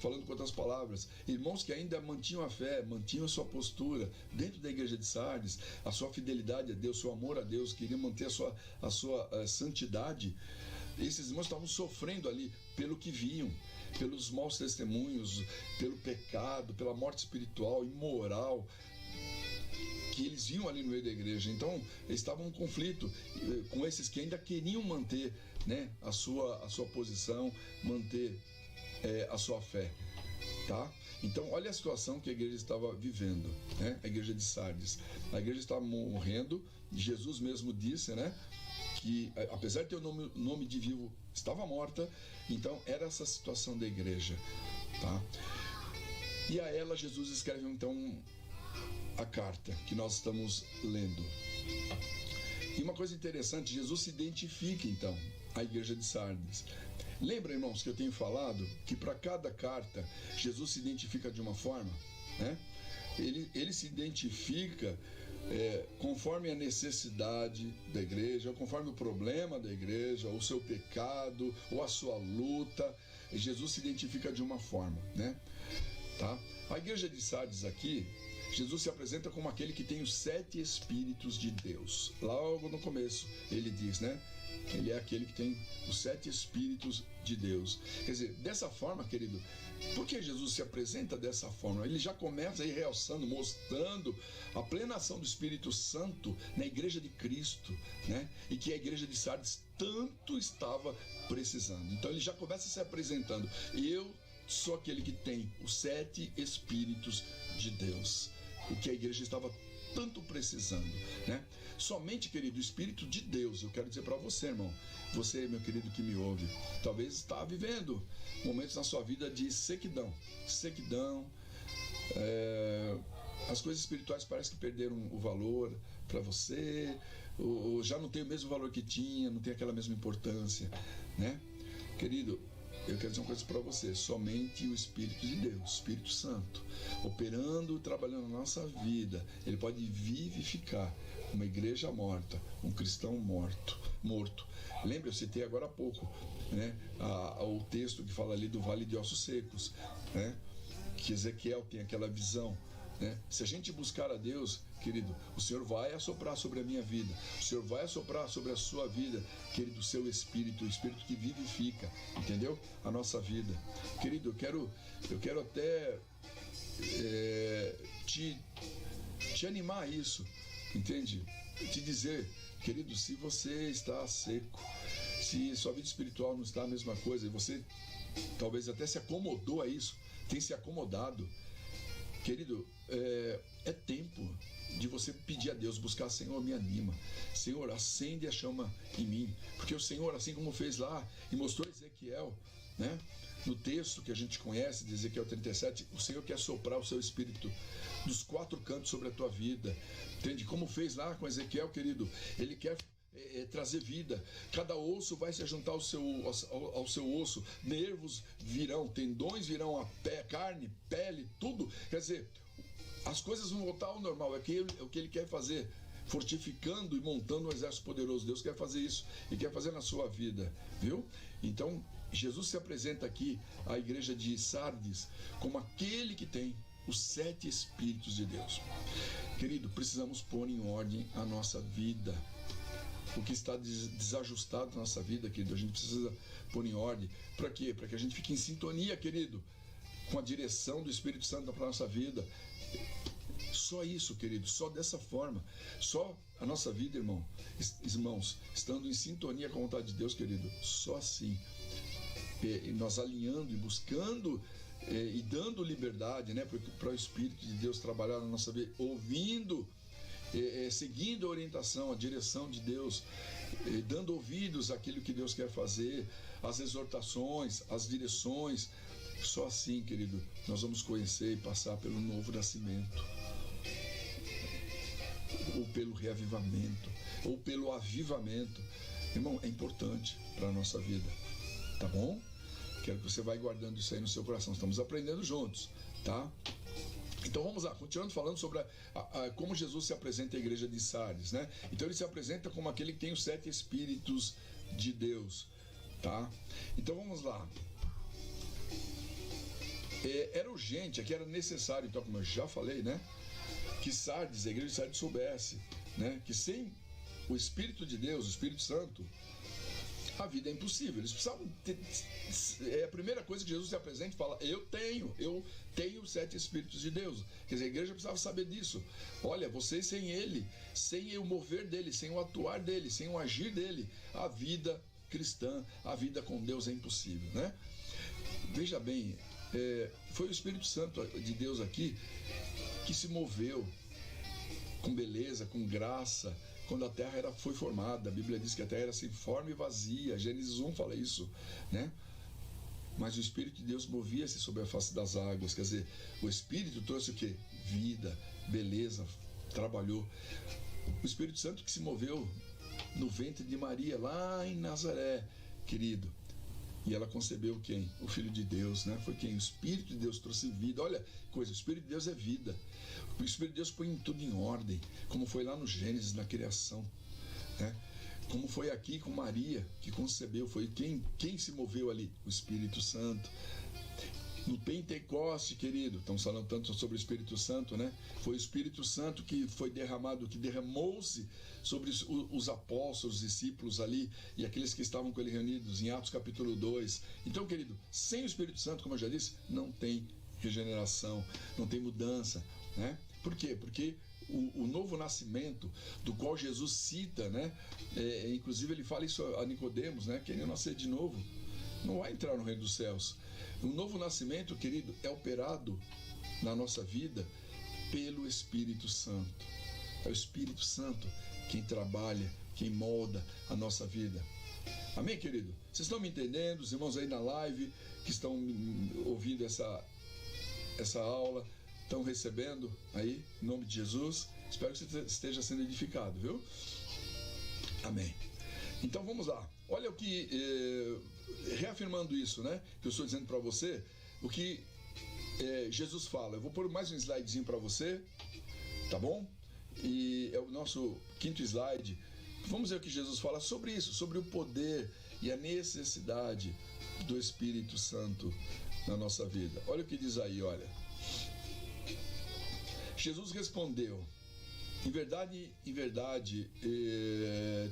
falando com outras palavras, irmãos que ainda mantinham a fé, mantinham a sua postura dentro da igreja de Sardes, a sua fidelidade a Deus, seu amor a Deus, queriam manter a sua santidade. Esses irmãos estavam sofrendo ali pelo que viam, pelos maus testemunhos, pelo pecado, pela morte espiritual, imoral, que eles viam ali no meio da igreja. Então, estavam em conflito com esses que ainda queriam manter, né, a sua posição, manter a sua fé, tá? Então, olha a situação que a igreja estava vivendo, né? A igreja de Sardes. A igreja estava morrendo, Jesus mesmo disse, né, que apesar de ter o nome de vivo, estava morta. Então era essa situação da igreja, tá? E a ela Jesus escreve então a carta que nós estamos lendo. E uma coisa interessante, Jesus se identifica então à igreja de Sardes. Lembra, irmãos, que eu tenho falado que para cada carta Jesus se identifica de uma forma, né? Ele se identifica conforme a necessidade da igreja, ou conforme o problema da igreja, ou o seu pecado, ou a sua luta. Jesus se identifica de uma forma, né? Tá? A igreja de Sardes aqui, Jesus se apresenta como aquele que tem os 7 Espíritos de Deus. Logo no começo ele diz, né? Ele é aquele que tem os 7 Espíritos de Deus. Quer dizer, dessa forma, querido, por que Jesus se apresenta dessa forma? Ele já começa aí realçando, mostrando a plena ação do Espírito Santo na igreja de Cristo, né? E que a igreja de Sardes tanto estava precisando. Então ele já começa se apresentando. Eu sou aquele que tem os 7 Espíritos de Deus. O que a igreja estava tanto precisando, né? Somente, querido, o Espírito de Deus, eu quero dizer para você, irmão, você, meu querido que me ouve, talvez está vivendo momentos na sua vida de sequidão, as coisas espirituais parecem que perderam o valor para você, ou já não tem o mesmo valor que tinha, não tem aquela mesma importância, né? Querido, eu quero dizer uma coisa para você, somente o Espírito de Deus, o Espírito Santo, operando, trabalhando na nossa vida, ele pode vivificar uma igreja morta, um cristão morto. Lembra, eu citei agora há pouco, né, o texto que fala ali do Vale de Ossos Secos, né, que Ezequiel tem aquela visão, né? Se a gente buscar a Deus, querido, o Senhor vai assoprar sobre a minha vida, o Senhor vai assoprar sobre a sua vida, querido, o seu Espírito, o Espírito que vivifica, entendeu? A nossa vida. Querido, eu quero até te animar a isso, entende? Te dizer, querido, se você está seco, se sua vida espiritual não está a mesma coisa, e você talvez até se acomodou a isso, tem se acomodado, querido, é tempo de você pedir a Deus, buscar, Senhor, me anima, Senhor, acende a chama em mim, porque o Senhor, assim como fez lá e mostrou a Ezequiel, né, no texto que a gente conhece de Ezequiel 37, o Senhor quer soprar o seu Espírito dos 4 cantos sobre a tua vida, entende? Como fez lá com Ezequiel, querido, ele quer trazer vida, cada osso vai se juntar ao seu osso, nervos virão, tendões virão, carne, pele, tudo, quer dizer, as coisas vão voltar ao normal, é o que ele quer fazer, fortificando e montando um exército poderoso. Deus quer fazer isso e quer fazer na sua vida, viu? Então Jesus se apresenta aqui à igreja de Sardes como aquele que tem os 7 Espíritos de Deus. Querido, precisamos pôr em ordem a nossa vida. O que está desajustado na nossa vida, querido, a gente precisa pôr em ordem. Para quê? Para que a gente fique em sintonia, querido, com a direção do Espírito Santo para a nossa vida. Só isso, querido, só dessa forma. Só a nossa vida, irmãos, estando em sintonia com a vontade de Deus, querido, só assim. E nós alinhando e buscando e dando liberdade, né, para o Espírito de Deus trabalhar na nossa vida, ouvindo, seguindo a orientação, a direção de Deus, dando ouvidos àquilo que Deus quer fazer, as exortações, as direções. Só assim, querido, nós vamos conhecer e passar pelo novo nascimento, ou pelo reavivamento, ou pelo avivamento. Irmão, é importante para a nossa vida, tá bom? Quero que você vá guardando isso aí no seu coração. Estamos aprendendo juntos, tá? Então vamos lá, continuando falando sobre como Jesus se apresenta à igreja de Sardes, né? Então ele se apresenta como aquele que tem os 7 Espíritos de Deus, tá? Então vamos lá. Era urgente, aqui era necessário, então, como eu já falei, né, que Sardes, a igreja de Sardes soubesse, né, que sem o Espírito de Deus, o Espírito Santo, a vida é impossível. Eles precisavam ter, a primeira coisa que Jesus se apresenta e fala, eu tenho os 7 Espíritos de Deus. Quer dizer, a igreja precisava saber disso. Olha, vocês sem ele, sem o mover dele, sem o atuar dele, sem o agir dele, a vida cristã, a vida com Deus é impossível, né? Veja bem, foi o Espírito Santo de Deus aqui que se moveu com beleza, com graça, quando a terra foi formada. A Bíblia diz que a terra era sem forma e vazia. Gênesis 1 fala isso, né? Mas o Espírito de Deus movia-se sobre a face das águas. Quer dizer, o Espírito trouxe o quê? Vida, beleza, trabalhou. O Espírito Santo que se moveu no ventre de Maria, lá em Nazaré, querido. E ela concebeu quem? O Filho de Deus, né? Foi quem? O Espírito de Deus trouxe vida. Olha, coisa, o Espírito de Deus é vida. O Espírito de Deus põe tudo em ordem, como foi lá no Gênesis, na criação, né? Como foi aqui com Maria, que concebeu, foi quem se moveu ali? O Espírito Santo. No Pentecoste, querido, estamos falando tanto sobre o Espírito Santo, né? Foi o Espírito Santo que foi derramado, que derramou-se sobre os apóstolos, os discípulos ali e aqueles que estavam com ele reunidos em Atos capítulo 2. Então, querido, sem o Espírito Santo, como eu já disse, não tem regeneração, não tem mudança, né? Por quê? Porque o novo nascimento, do qual Jesus cita, né? Inclusive ele fala isso a Nicodemos, né? Quem nascer de novo não vai entrar no reino dos céus. O novo nascimento, querido, é operado na nossa vida pelo Espírito Santo. É o Espírito Santo quem trabalha, quem molda a nossa vida. Amém, querido? Vocês estão me entendendo? Os irmãos aí na live que estão ouvindo essa aula, estão recebendo aí, em nome de Jesus. Espero que você esteja sendo edificado, viu? Amém. Então vamos lá. Olha o que, reafirmando isso, né, que eu estou dizendo para você, o que Jesus fala. Eu vou pôr mais um slidezinho para você, tá bom? E é o nosso 5º slide. Vamos ver o que Jesus fala sobre isso, sobre o poder e a necessidade do Espírito Santo na nossa vida. Olha o que diz aí, olha. Jesus respondeu: em verdade,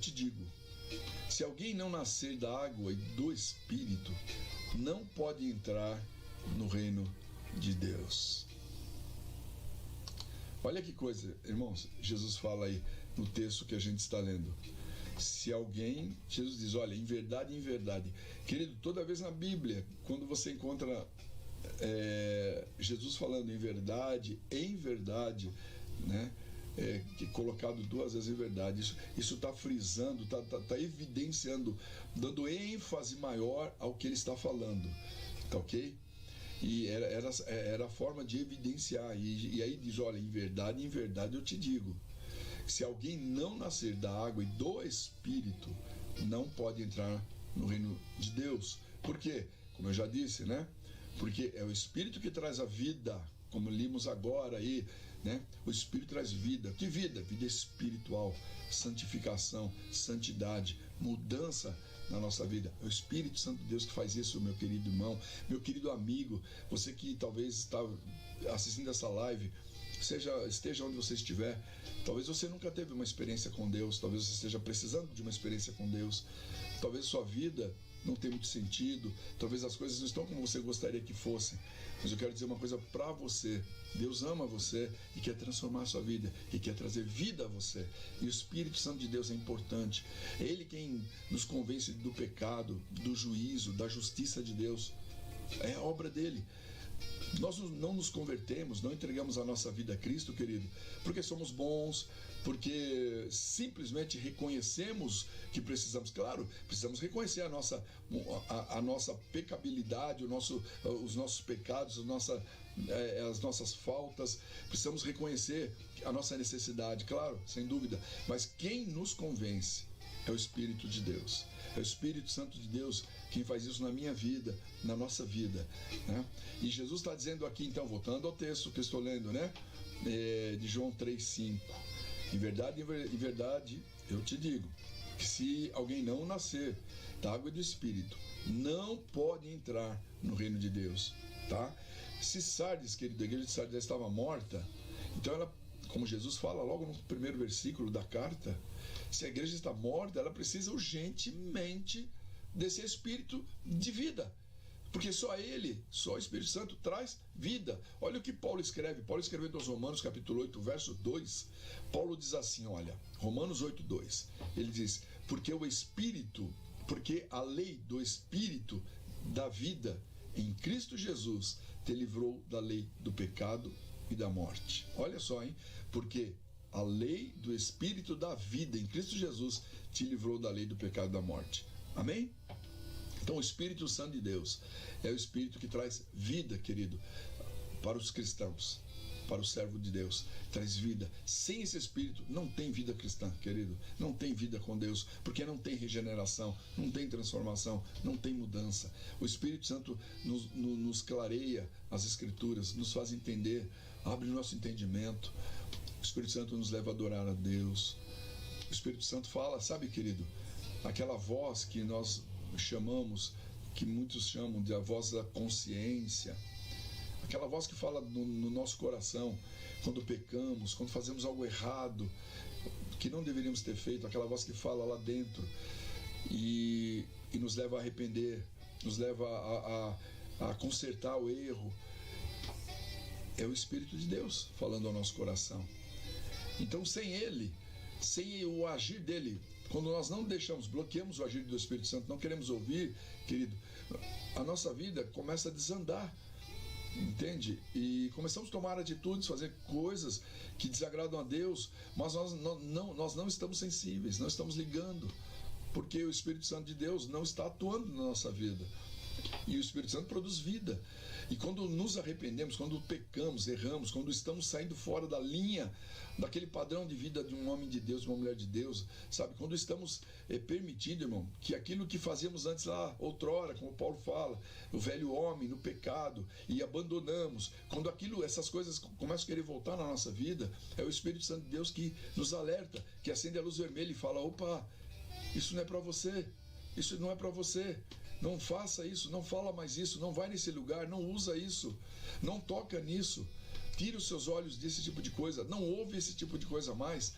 te digo, se alguém não nascer da água e do Espírito, não pode entrar no reino de Deus. Olha que coisa, irmãos, Jesus fala aí no texto que a gente está lendo. Se alguém, Jesus diz, olha, em verdade. Querido, toda vez na Bíblia, quando você encontra Jesus falando em verdade, né? Que colocado 2 vezes em verdade, isso está frisando, está evidenciando, dando ênfase maior ao que ele está falando, tá ok? E era a forma de evidenciar, e aí diz, olha, em verdade eu te digo, se alguém não nascer da água e do Espírito, não pode entrar no reino de Deus. Por quê? Como eu já disse, né? Porque é o Espírito que traz a vida, como limos agora aí, né? O Espírito traz vida. Que vida? Vida espiritual, santificação, santidade, mudança na nossa vida. É o Espírito Santo de Deus que faz isso, meu querido irmão, meu querido amigo, você que talvez está assistindo essa live, esteja onde você estiver, talvez você nunca teve uma experiência com Deus, talvez você esteja precisando de uma experiência com Deus, talvez sua vida não tem muito sentido, talvez as coisas não estão como você gostaria que fossem, mas eu quero dizer uma coisa para você: Deus ama você e quer transformar a sua vida e quer trazer vida a você, e o Espírito Santo de Deus é importante, é Ele quem nos convence do pecado, do juízo, da justiça de Deus, é a obra dele. Nós não nos convertemos, não entregamos a nossa vida a Cristo, querido, porque somos bons, porque simplesmente reconhecemos que precisamos. Claro, precisamos reconhecer a nossa pecabilidade, os nossos pecados, as nossas faltas. Precisamos reconhecer a nossa necessidade, claro, sem dúvida. Mas quem nos convence é o Espírito de Deus. É o Espírito Santo de Deus quem faz isso na minha vida, na nossa vida, né? E Jesus está dizendo aqui, então, voltando ao texto que eu estou lendo, né? De João 3,5. Em verdade, eu te digo, que se alguém não nascer da água e do Espírito, não pode entrar no reino de Deus, tá? Se Sardes, querido, a igreja de Sardes estava morta, então ela, como Jesus fala logo no primeiro versículo da carta, se a igreja está morta, ela precisa urgentemente desse Espírito de vida, porque só Ele, só o Espírito Santo traz vida. Olha o que Paulo escreve. Paulo escrevendo aos Romanos capítulo 8, verso 2, Paulo diz assim, olha, Romanos 8, 2, ele diz, porque a lei do Espírito da vida em Cristo Jesus te livrou da lei do pecado e da morte. Olha só, hein? Porque a lei do Espírito da vida em Cristo Jesus te livrou da lei do pecado e da morte. Amém? Então o Espírito Santo de Deus é o Espírito que traz vida, querido, para os cristãos, para o servo de Deus, traz vida. Sem esse Espírito não tem vida cristã, querido, não tem vida com Deus, porque não tem regeneração, não tem transformação, não tem mudança. O Espírito Santo nos clareia as Escrituras, nos faz entender, abre o nosso entendimento. O Espírito Santo nos leva a adorar a Deus. O Espírito Santo fala, sabe, querido, aquela voz que nós chamamos, que muitos chamam de a voz da consciência, aquela voz que fala no nosso coração, quando pecamos, quando fazemos algo errado, que não deveríamos ter feito, aquela voz que fala lá dentro e nos leva a arrepender, nos leva a consertar o erro. É o Espírito de Deus falando ao nosso coração. Então, sem Ele, sem o agir dele, quando nós não deixamos, bloqueamos o agir do Espírito Santo, não queremos ouvir, querido, a nossa vida começa a desandar, entende? E começamos a tomar atitudes, fazer coisas que desagradam a Deus, mas nós não estamos sensíveis, não estamos ligando, porque o Espírito Santo de Deus não está atuando na nossa vida. E o Espírito Santo produz vida. E quando nos arrependemos, quando pecamos, erramos, quando estamos saindo fora da linha daquele padrão de vida de um homem de Deus, uma mulher de Deus, sabe? Quando estamos permitindo, irmão, que aquilo que fazíamos antes lá, outrora, como Paulo fala, o velho homem no pecado, e abandonamos, quando essas coisas começam a querer voltar na nossa vida, é o Espírito Santo de Deus que nos alerta, que acende a luz vermelha e fala: opa, isso não é para você, isso não é para você. Não faça isso, não fala mais isso, não vai nesse lugar, não usa isso, não toca nisso, tira os seus olhos desse tipo de coisa, não ouve esse tipo de coisa mais.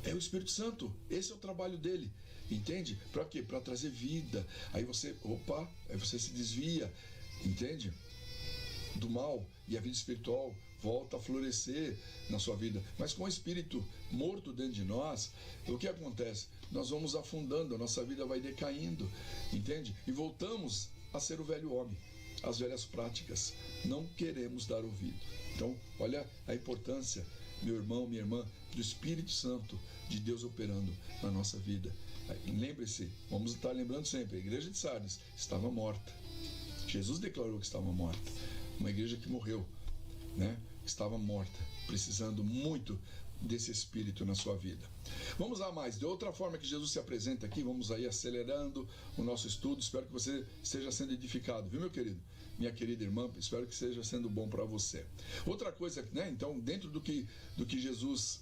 É o Espírito Santo, esse é o trabalho dele, entende? Para quê? Para trazer vida. Aí você se desvia, entende? Do mal, e a vida espiritual volta a florescer na sua vida. Mas com o espírito morto dentro de nós, o que acontece? Nós vamos afundando, a nossa vida vai decaindo, entende? E voltamos a ser o velho homem, as velhas práticas. Não queremos dar ouvido. Então, olha a importância, meu irmão, minha irmã, do Espírito Santo de Deus operando na nossa vida. Lembre-se, vamos estar lembrando sempre, a igreja de Sardes estava morta. Jesus declarou que estava morta. Uma igreja que morreu, né? Estava morta, precisando muito desse Espírito na sua vida. Vamos lá mais, de outra forma que Jesus se apresenta aqui, vamos aí acelerando o nosso estudo. Espero que você esteja sendo edificado, viu, meu querido? Minha querida irmã, espero que esteja sendo bom para você. Outra coisa, né? Então, dentro do que Jesus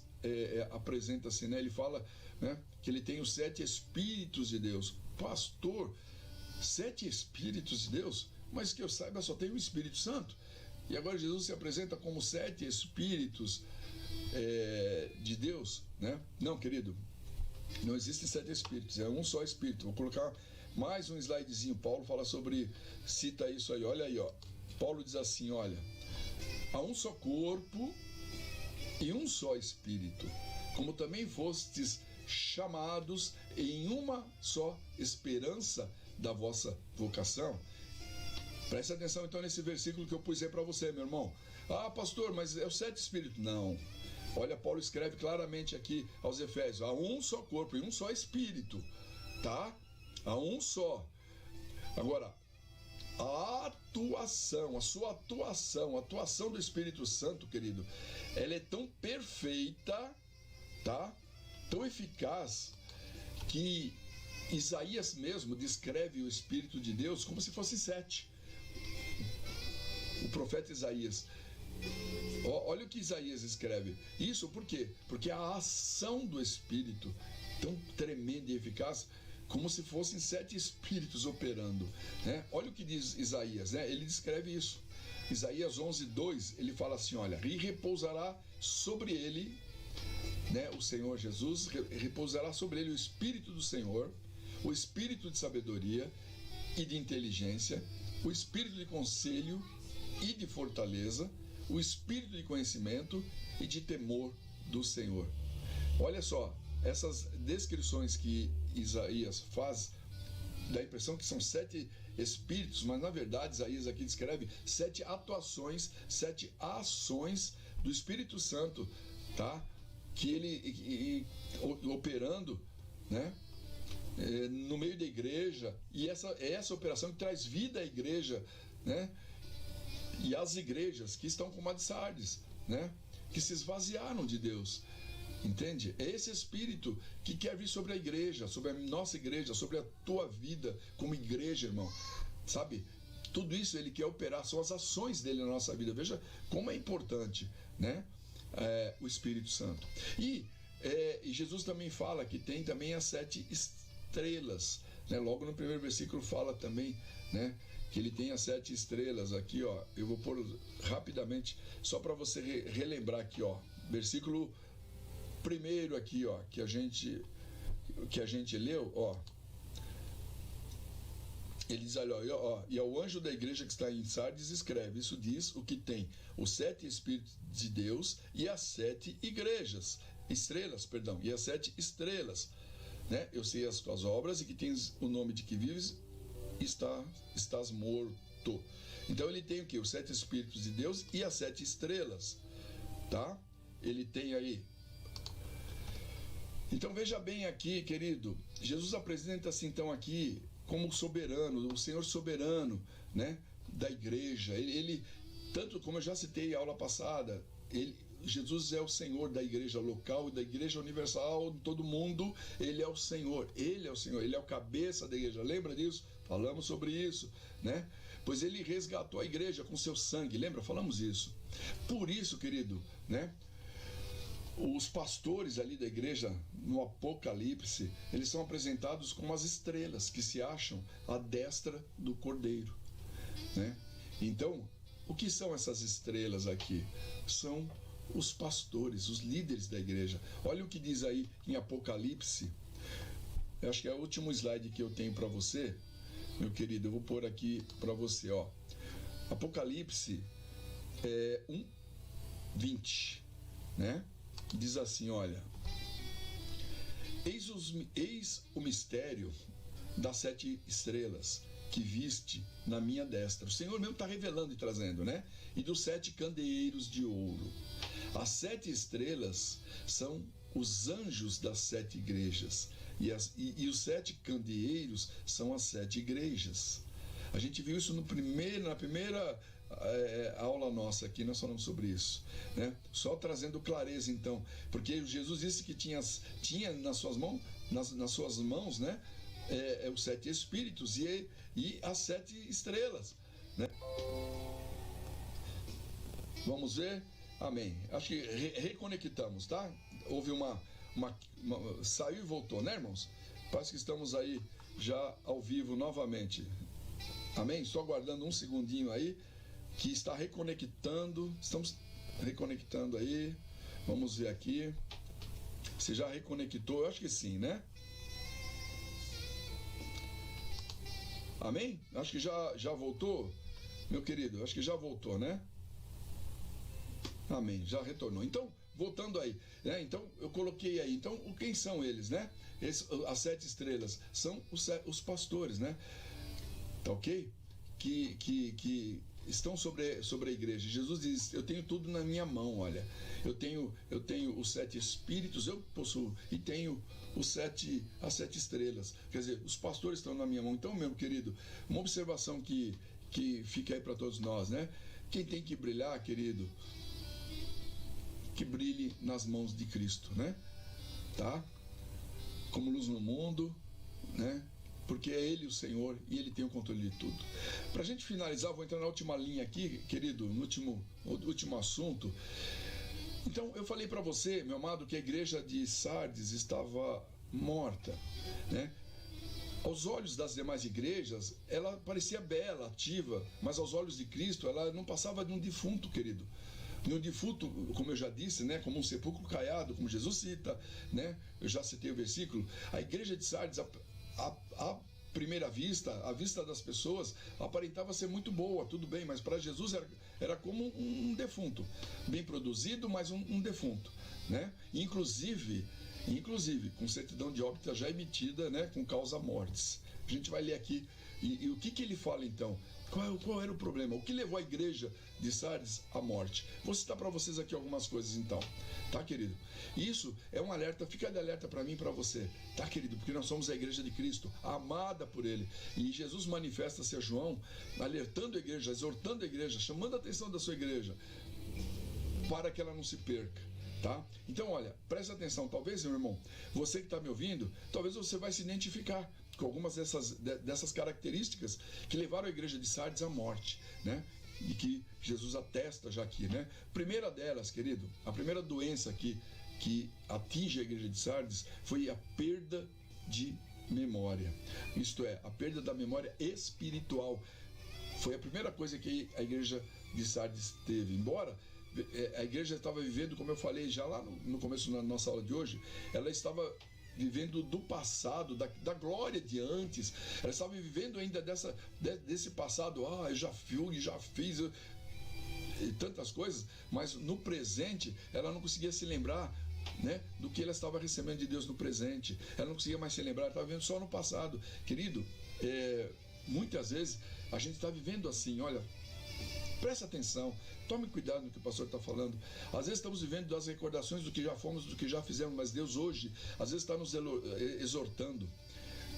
apresenta-se, né? Ele fala, né, que ele tem os 7 Espíritos de Deus. Pastor, 7 Espíritos de Deus? Mas que eu saiba, só tem o Espírito Santo. E agora Jesus se apresenta como 7 Espíritos de Deus, né? Não, querido, não existem 7 Espíritos, é um só Espírito. Vou colocar mais um slidezinho. Paulo fala sobre, cita isso aí, olha aí, ó. Paulo diz assim, olha: há um só corpo e um só Espírito, como também fostes chamados em uma só esperança da vossa vocação. Preste atenção então nesse versículo que eu pus aí para você, meu irmão. Ah, pastor, mas é o 7 Espíritos. Não. Olha, Paulo escreve claramente aqui aos Efésios: há um só corpo e um só Espírito, tá? Há um só. Agora, a sua atuação, a atuação do Espírito Santo, querido, ela é tão perfeita, tá? Tão eficaz, que Isaías mesmo descreve o Espírito de Deus como se fosse 7. O profeta Isaías, olha o que Isaías escreve. Isso por quê? Porque a ação do Espírito tão tremenda e eficaz, como se fossem 7 Espíritos operando, né? Olha o que diz Isaías, né? Ele descreve isso. Isaías 11:2, ele fala assim, olha: e repousará sobre ele, né, o Senhor Jesus, repousará sobre ele o Espírito do Senhor, o Espírito de sabedoria e de inteligência, o Espírito de conselho e de fortaleza, o Espírito de conhecimento e de temor do Senhor. Olha só, essas descrições que Isaías faz, dá a impressão que são 7 Espíritos, mas na verdade Isaías aqui descreve 7 atuações, 7 ações do Espírito Santo, tá? Que ele operando, né, no meio da igreja, e essa operação que traz vida à igreja, né, e às igrejas que estão como a de Sardes, né, que se esvaziaram de Deus, entende? É esse Espírito que quer vir sobre a igreja, sobre a nossa igreja, sobre a tua vida como igreja, irmão, sabe? Tudo isso ele quer operar, são as ações dele na nossa vida. Veja como é importante, né, o Espírito Santo. E Jesus também fala que tem também as 7 estrelas, né? Logo no primeiro versículo fala também, né, que ele tem as 7 estrelas aqui, ó. Eu vou pôr rapidamente, só para você relembrar aqui, ó. Versículo 1 aqui, ó, que a gente leu, ó. Ele diz, olha, ó, e ao anjo da igreja que está em Sardes escreve, isso diz o que tem os 7 Espíritos de Deus e as 7 estrelas, e as 7 estrelas, né? Eu sei as tuas obras e que tens o nome de que vives, estás morto. Então ele tem o que? Os 7 Espíritos de Deus e as 7 estrelas, tá? Ele tem aí. Então veja bem aqui, querido, Jesus apresenta-se então aqui como soberano, o Senhor soberano, né, da igreja. Ele, tanto como eu já citei em aula passada, Jesus é o Senhor da igreja local e da igreja universal de todo mundo. Ele é o Senhor, Ele é o cabeça da igreja. Lembra disso? Falamos sobre isso, né? Pois Ele resgatou a igreja com seu sangue, lembra? Falamos isso. Por isso, querido, né? Os pastores ali da igreja, no Apocalipse, eles são apresentados como as estrelas que se acham à destra do Cordeiro, né? Então, o que são essas estrelas aqui? São os pastores, os líderes da igreja. Olha o que diz aí em Apocalipse. Eu acho que é o último slide que eu tenho para você, meu querido. Eu vou pôr aqui para você, ó. Apocalipse 1:20, né? Diz assim, olha, eis o mistério das 7 estrelas que viste na minha destra. O Senhor mesmo está revelando e trazendo, né? E dos 7 candeeiros de ouro. As 7 estrelas são os anjos das 7 igrejas. E os 7 candeeiros são as 7 igrejas. A gente viu isso na primeira aula nossa aqui, nós falamos sobre isso, né? Só trazendo clareza então, porque Jesus disse que tinha nas suas mãos, né, os 7 Espíritos e as 7 estrelas, né? Vamos ver, amém. Acho que reconectamos, tá? Houve uma saiu e voltou, né, irmãos? Parece que estamos aí já ao vivo novamente. Amém? Estou aguardando um segundinho aí, que está reconectando. Estamos reconectando aí. Vamos ver aqui. Você já reconectou? Eu acho que sim, né? Amém? Acho que já voltou, meu querido. Acho que já voltou, né? Amém. Já retornou. Então, voltando aí, né? Então, eu coloquei aí. Então, quem são eles, né? As 7 estrelas são os pastores, né? Tá ok? Que estão sobre a igreja. Jesus diz, eu tenho tudo na minha mão, olha. Eu tenho os 7 Espíritos, eu possuo, e tenho as 7 estrelas. Quer dizer, os pastores estão na minha mão. Então, meu querido, uma observação que fica aí para todos nós, né? Quem tem que brilhar, querido, que brilhe nas mãos de Cristo, né? Tá? Como luz no mundo, né? Porque é Ele o Senhor e Ele tem o controle de tudo. Para a gente finalizar, vou entrar na última linha aqui, querido, no último assunto. Então, eu falei para você, meu amado, que a igreja de Sardes estava morta, né? Aos olhos das demais igrejas, ela parecia bela, ativa, mas aos olhos de Cristo, ela não passava de um defunto, querido. E um defunto, como eu já disse, né, como um sepulcro caiado, como Jesus cita, né? Eu já citei o versículo. A igreja de Sardes, à primeira vista, à vista das pessoas, aparentava ser muito boa, tudo bem, mas para Jesus era como um defunto, bem produzido, mas um defunto, né? Inclusive com certidão de óbito já emitida, né, com causa mortis. A gente vai ler aqui, e o que ele fala então? Qual era o problema? O que levou a igreja de Sardes à morte? Vou citar para vocês aqui algumas coisas então, tá, querido? Isso é um alerta, fica de alerta para mim e para você, tá, querido? Porque nós somos a igreja de Cristo, amada por Ele. E Jesus manifesta-se a João, alertando a igreja, exortando a igreja, chamando a atenção da sua igreja, para que ela não se perca. Tá? Então, olha, presta atenção. Talvez, meu irmão, você que está me ouvindo, talvez você vai se identificar com algumas dessas características que levaram a igreja de Sardes à morte, né? E que Jesus atesta já aqui, né? Primeira delas, querido, a primeira doença que atinge a igreja de Sardes foi a perda de memória. Isto é, a perda da memória espiritual. Foi a primeira coisa que a igreja de Sardes teve. Embora a igreja estava vivendo, como eu falei já lá no começo da nossa aula de hoje, ela estava vivendo do passado, da glória de antes. Ela estava vivendo ainda desse passado. Eu já fui, já fiz e tantas coisas, mas no presente ela não conseguia se lembrar, né, do que ela estava recebendo de Deus no presente. Ela não conseguia mais se lembrar, ela estava vivendo só no passado. Querido, muitas vezes a gente está vivendo assim. Olha, presta atenção, tome cuidado no que o pastor está falando. Às vezes estamos vivendo das recordações do que já fomos, do que já fizemos, mas Deus hoje, às vezes está nos exortando.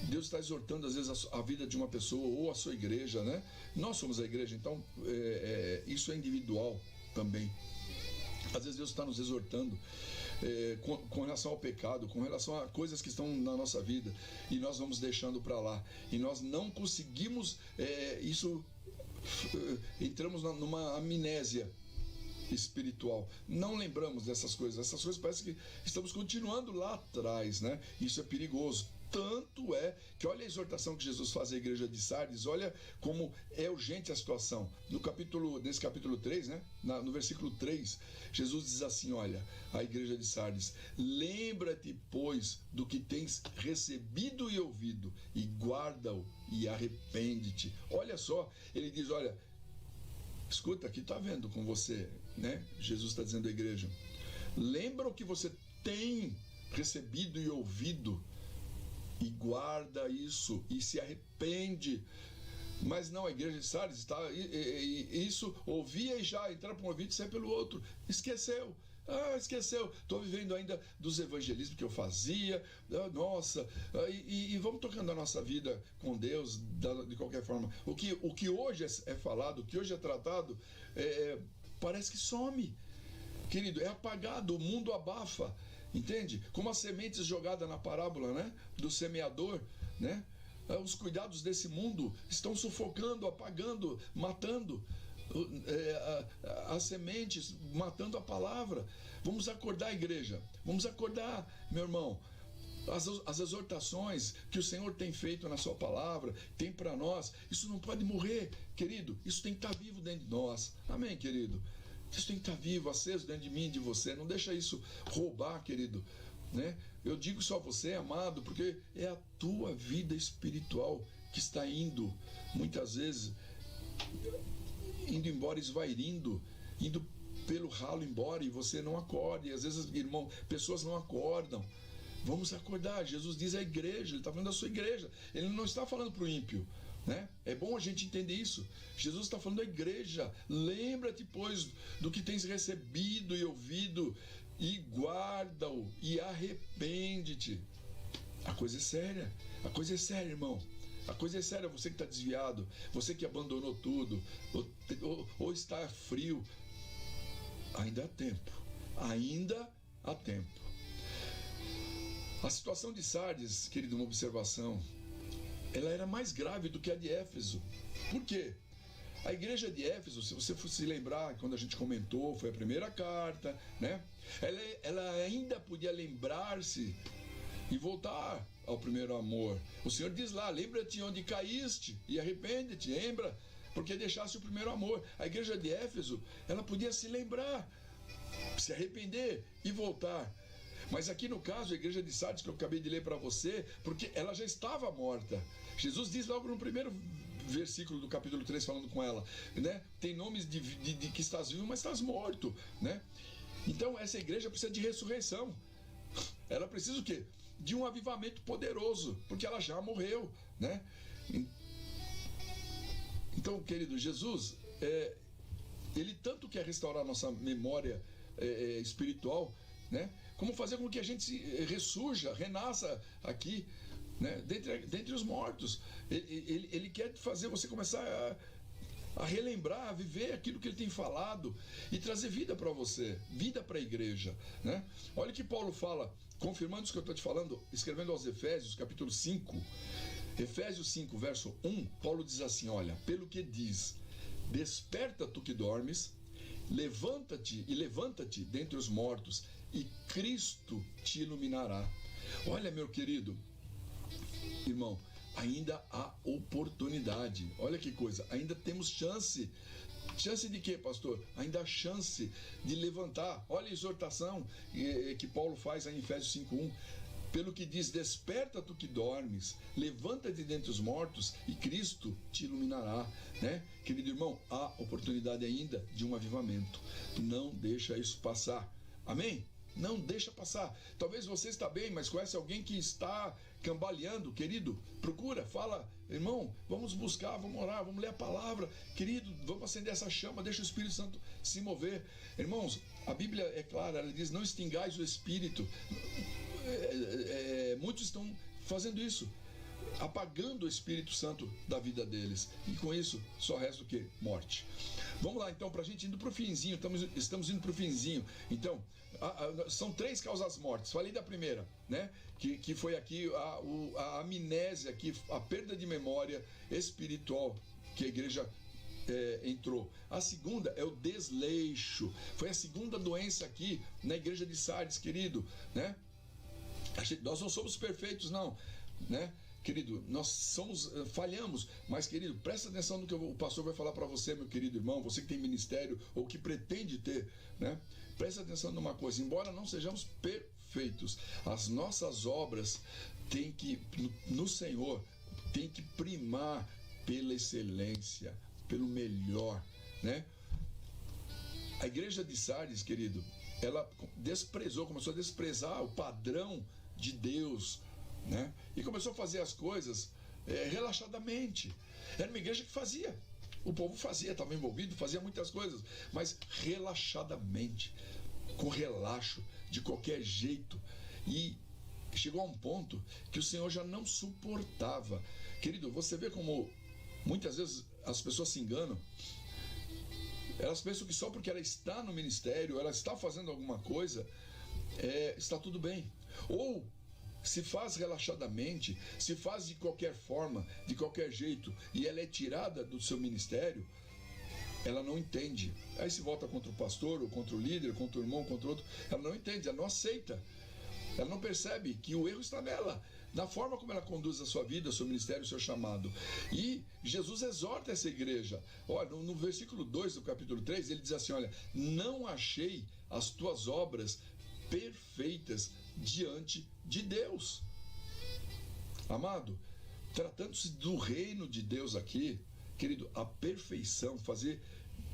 Deus está exortando às vezes a vida de uma pessoa ou a sua igreja, né? Nós somos a igreja, então isso é individual também. Às vezes Deus está nos exortando com relação ao pecado, com relação a coisas que estão na nossa vida, e nós vamos deixando para lá, e nós não conseguimos entramos numa amnésia espiritual, não lembramos dessas coisas. Essas coisas parece que estamos continuando lá atrás, né? Isso é perigoso. Tanto é que olha a exortação que Jesus faz à igreja de Sardes, olha como é urgente a situação. Nesse capítulo 3, né? No versículo 3, Jesus diz assim, olha, à igreja de Sardes: lembra-te, pois, do que tens recebido e ouvido, e guarda-o e arrepende-te. Olha só, ele diz, olha, escuta, aqui está vendo com você, né? Jesus está dizendo à igreja, lembra o que você tem recebido e ouvido, e guarda isso, e se arrepende. Mas não, a igreja de Sardes está isso, ouvia e já entrar por um ouvido e sair pelo outro. Esqueceu. Esqueceu. Estou vivendo ainda dos evangelismos que eu fazia. Nossa. E vamos tocando a nossa vida com Deus de qualquer forma. O que hoje é falado, o que hoje é tratado, parece que some. Querido, é apagado, o mundo abafa. Entende? Como as sementes jogadas na parábola, né, do semeador, né? Os cuidados desse mundo estão sufocando, apagando, matando as sementes, matando a palavra. Vamos acordar, igreja. Vamos acordar, meu irmão. As exortações que o Senhor tem feito na sua palavra, tem para nós, isso não pode morrer, querido. Isso tem que estar vivo dentro de nós. Amém, querido? Isso tem que estar vivo, aceso dentro de mim e de você. Não deixa isso roubar, querido, né? Eu digo só a você, amado, porque é a tua vida espiritual que está indo, muitas vezes, indo embora, esvairindo, indo pelo ralo embora, e você não acorda. E às vezes, irmão, pessoas não acordam. Vamos acordar. Jesus diz à igreja, ele está falando da sua igreja. Ele não está falando para o ímpio, né? É bom a gente entender isso. Jesus está falando da igreja. Lembra-te, pois, do que tens recebido e ouvido, e guarda-o e arrepende-te. A coisa é séria. A coisa é séria, irmão. A coisa é séria. Você que está desviado, você que abandonou tudo, ou está frio, ainda há tempo. Ainda há tempo. A situação de Sardes, querido, uma observação, ela era mais grave do que a de Éfeso. Por quê? A igreja de Éfeso, se você se lembrar, quando a gente comentou, foi a primeira carta, né? Ela ainda podia lembrar-se e voltar ao primeiro amor. O Senhor diz lá, lembra-te onde caíste e arrepende-te, lembra, porque deixaste o primeiro amor. A igreja de Éfeso, ela podia se lembrar, se arrepender e voltar. Mas aqui no caso, a igreja de Sardes, que eu acabei de ler para você, porque ela já estava morta. Jesus diz logo no primeiro versículo do capítulo 3, falando com ela, né? Tem nomes de que estás vivo, mas estás morto, né? Então essa igreja precisa de ressurreição. Ela precisa o quê? De um avivamento poderoso, porque ela já morreu, né? Então, querido, Jesus, ele tanto quer restaurar nossa memória espiritual, né? Como fazer com que a gente ressurja, renasça aqui, né? dentre os mortos. Ele quer fazer você começar a relembrar, a viver aquilo que ele tem falado e trazer vida para você, vida para a igreja, né? Olha o que Paulo fala, confirmando isso que eu estou te falando, escrevendo aos Efésios, capítulo 5, Efésios 5, verso 1, Paulo diz assim, olha, pelo que diz, desperta tu que dormes, levanta-te dentre os mortos, e Cristo te iluminará. Olha, meu querido irmão, ainda há oportunidade. Olha que coisa, ainda temos chance. Chance de quê, pastor? Ainda há chance de levantar. Olha a exortação que Paulo faz aí em Efésios 5:1. Pelo que diz, desperta tu que dormes, levanta-te dentre os mortos e Cristo te iluminará, né? Querido irmão, há oportunidade ainda de um avivamento. Não deixa isso passar. Amém? Não deixa passar. Talvez você está bem, mas conhece alguém que está cambaleando. Querido, procura, fala, irmão, vamos buscar, vamos orar, vamos ler a palavra. Querido, vamos acender essa chama, deixa o Espírito Santo se mover. Irmãos, a Bíblia é clara, ela diz, não extingais o Espírito. Muitos estão fazendo isso, apagando o Espírito Santo da vida deles, e com isso só resta o que? Morte. Vamos lá então, para a gente indo para o finzinho, estamos indo para o finzinho. Então, são 3 causas mortes. Falei da primeira, né? Que foi aqui a amnésia, a perda de memória espiritual que a igreja entrou. A segunda é o desleixo. Foi a segunda doença aqui na igreja de Sardes, querido, né? Nós não somos perfeitos, não, né? Querido, nós falhamos, mas, querido, presta atenção no que o pastor vai falar para você, meu querido irmão, você que tem ministério ou que pretende ter, né? Presta atenção numa coisa, embora não sejamos perfeitos, as nossas obras têm que, no Senhor, tem que primar pela excelência, pelo melhor, né? A igreja de Sardes, querido, ela começou a desprezar o padrão de Deus, né? E começou a fazer as coisas relaxadamente. Era uma igreja que fazia, o povo fazia, estava envolvido, fazia muitas coisas, mas relaxadamente, com relaxo, de qualquer jeito. E chegou a um ponto que o Senhor já não suportava. Querido, você vê como muitas vezes as pessoas se enganam. Elas pensam que só porque ela está no ministério, ela está fazendo alguma coisa, está tudo bem. Ou se faz relaxadamente, se faz de qualquer forma, de qualquer jeito, e ela é tirada do seu ministério, ela não entende. Aí se volta contra o pastor, ou contra o líder, contra o irmão, contra o outro. Ela não entende, ela não aceita. Ela não percebe que o erro está nela, na forma como ela conduz a sua vida, o seu ministério, o seu chamado. E Jesus exorta essa igreja. Olha, no versículo 2 do capítulo 3, ele diz assim, olha, não achei as tuas obras perfeitas diante de Deus. Amado, tratando-se do reino de Deus aqui, querido, a perfeição, fazer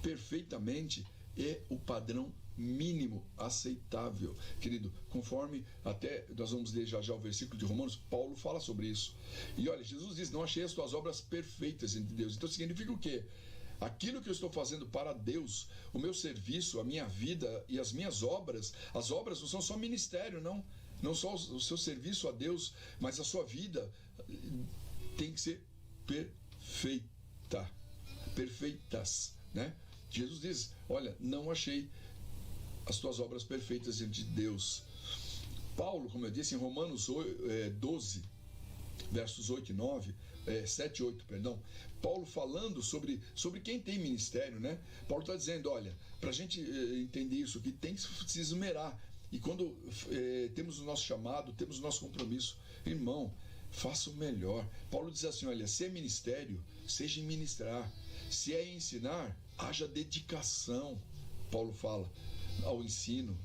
perfeitamente, é o padrão mínimo aceitável, querido, conforme até nós vamos ler já o versículo de Romanos. Paulo fala sobre isso. E olha, Jesus diz, não achei as tuas obras perfeitas entre Deus. Então significa o quê? Aquilo que eu estou fazendo para Deus, o meu serviço, a minha vida e as minhas obras, as obras não são só ministério, não só o seu serviço a Deus, mas a sua vida tem que ser perfeitas, né? Jesus diz, olha, não achei as tuas obras perfeitas diante de Deus. Paulo, como eu disse, em Romanos 12, versos 8 e 9, 7 e 8, perdão, Paulo falando sobre quem tem ministério, né? Paulo está dizendo, olha, para a gente entender isso, que tem que se esmerar. E quando temos o nosso chamado, temos o nosso compromisso, irmão, faça o melhor. Paulo diz assim, olha, se é ministério, seja em ministrar. Se é ensinar, haja dedicação, Paulo fala, ao ensino.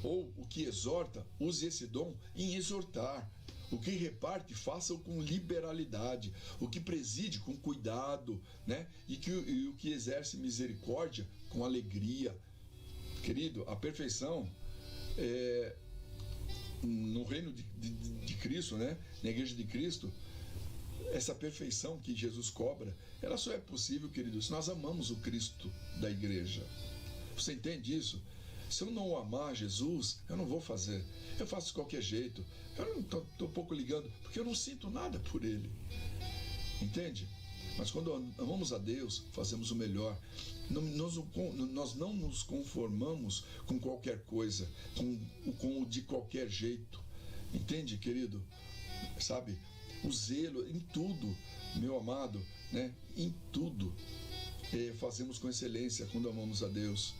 Ou o que exorta, use esse dom em exortar. O que reparte, faça-o com liberalidade. O que preside, com cuidado, né? E o que exerce misericórdia, com alegria. Querido, a perfeição no reino de Cristo, né? Na igreja de Cristo, essa perfeição que Jesus cobra, ela só é possível, querido, se nós amamos o Cristo da igreja. Você entende isso? Se eu não amar Jesus, eu não vou fazer. Eu faço de qualquer jeito. Eu não estou pouco ligando, porque eu não sinto nada por Ele. Entende? Mas quando amamos a Deus, fazemos o melhor. Nós não nos conformamos com qualquer coisa, com o de qualquer jeito. Entende, querido? Sabe? O zelo em tudo, meu amado, né? Em tudo fazemos com excelência quando amamos a Deus.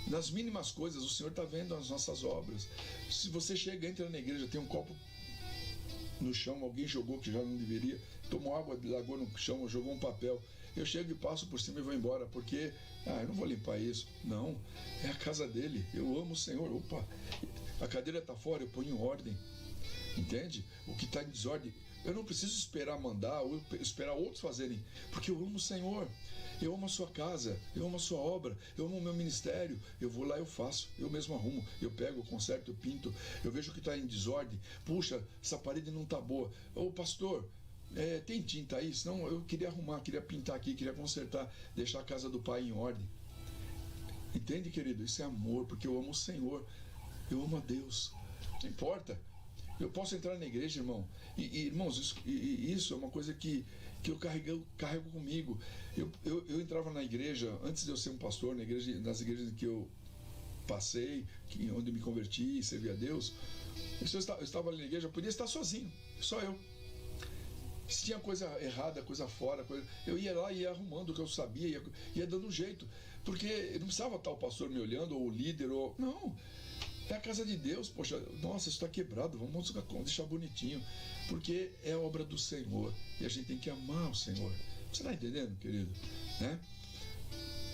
Nas mínimas coisas, o Senhor está vendo as nossas obras. Se você chega, entra na igreja, tem um copo no chão, alguém jogou que já não deveria, tomou água, largou no chão, jogou um papel. Eu chego e passo por cima e vou embora, porque, eu não vou limpar isso. Não, é a casa dele, eu amo o Senhor. Opa, a cadeira está fora, eu ponho em ordem. Entende? O que está em desordem, eu não preciso esperar mandar ou esperar outros fazerem, porque eu amo o Senhor, eu amo a sua casa, eu amo a sua obra, eu amo o meu ministério. Eu vou lá, eu faço, eu mesmo arrumo, eu pego, eu conserto, eu pinto. Eu vejo que está em desordem. Puxa, essa parede não está boa. Ô pastor, tem tinta aí? Não, eu queria arrumar, queria pintar aqui, queria consertar, deixar a casa do Pai em ordem. Entende, querido? Isso é amor, porque eu amo o Senhor, eu amo a Deus. Não importa. Eu posso entrar na igreja, irmão, irmãos, isso é uma coisa que eu carrego comigo. Eu entrava na igreja, antes de eu ser um pastor, nas igrejas em que eu passei, onde me converti e servi a Deus, eu estava ali na igreja, eu podia estar sozinho, só eu. Se tinha coisa errada, coisa fora, eu ia lá e ia arrumando o que eu sabia, ia dando um jeito, porque não precisava estar o pastor me olhando, ou o líder, não. É a casa de Deus, poxa, nossa, isso está quebrado, vamos deixar bonitinho, porque é obra do Senhor, e a gente tem que amar o Senhor. Você está entendendo, querido? Né?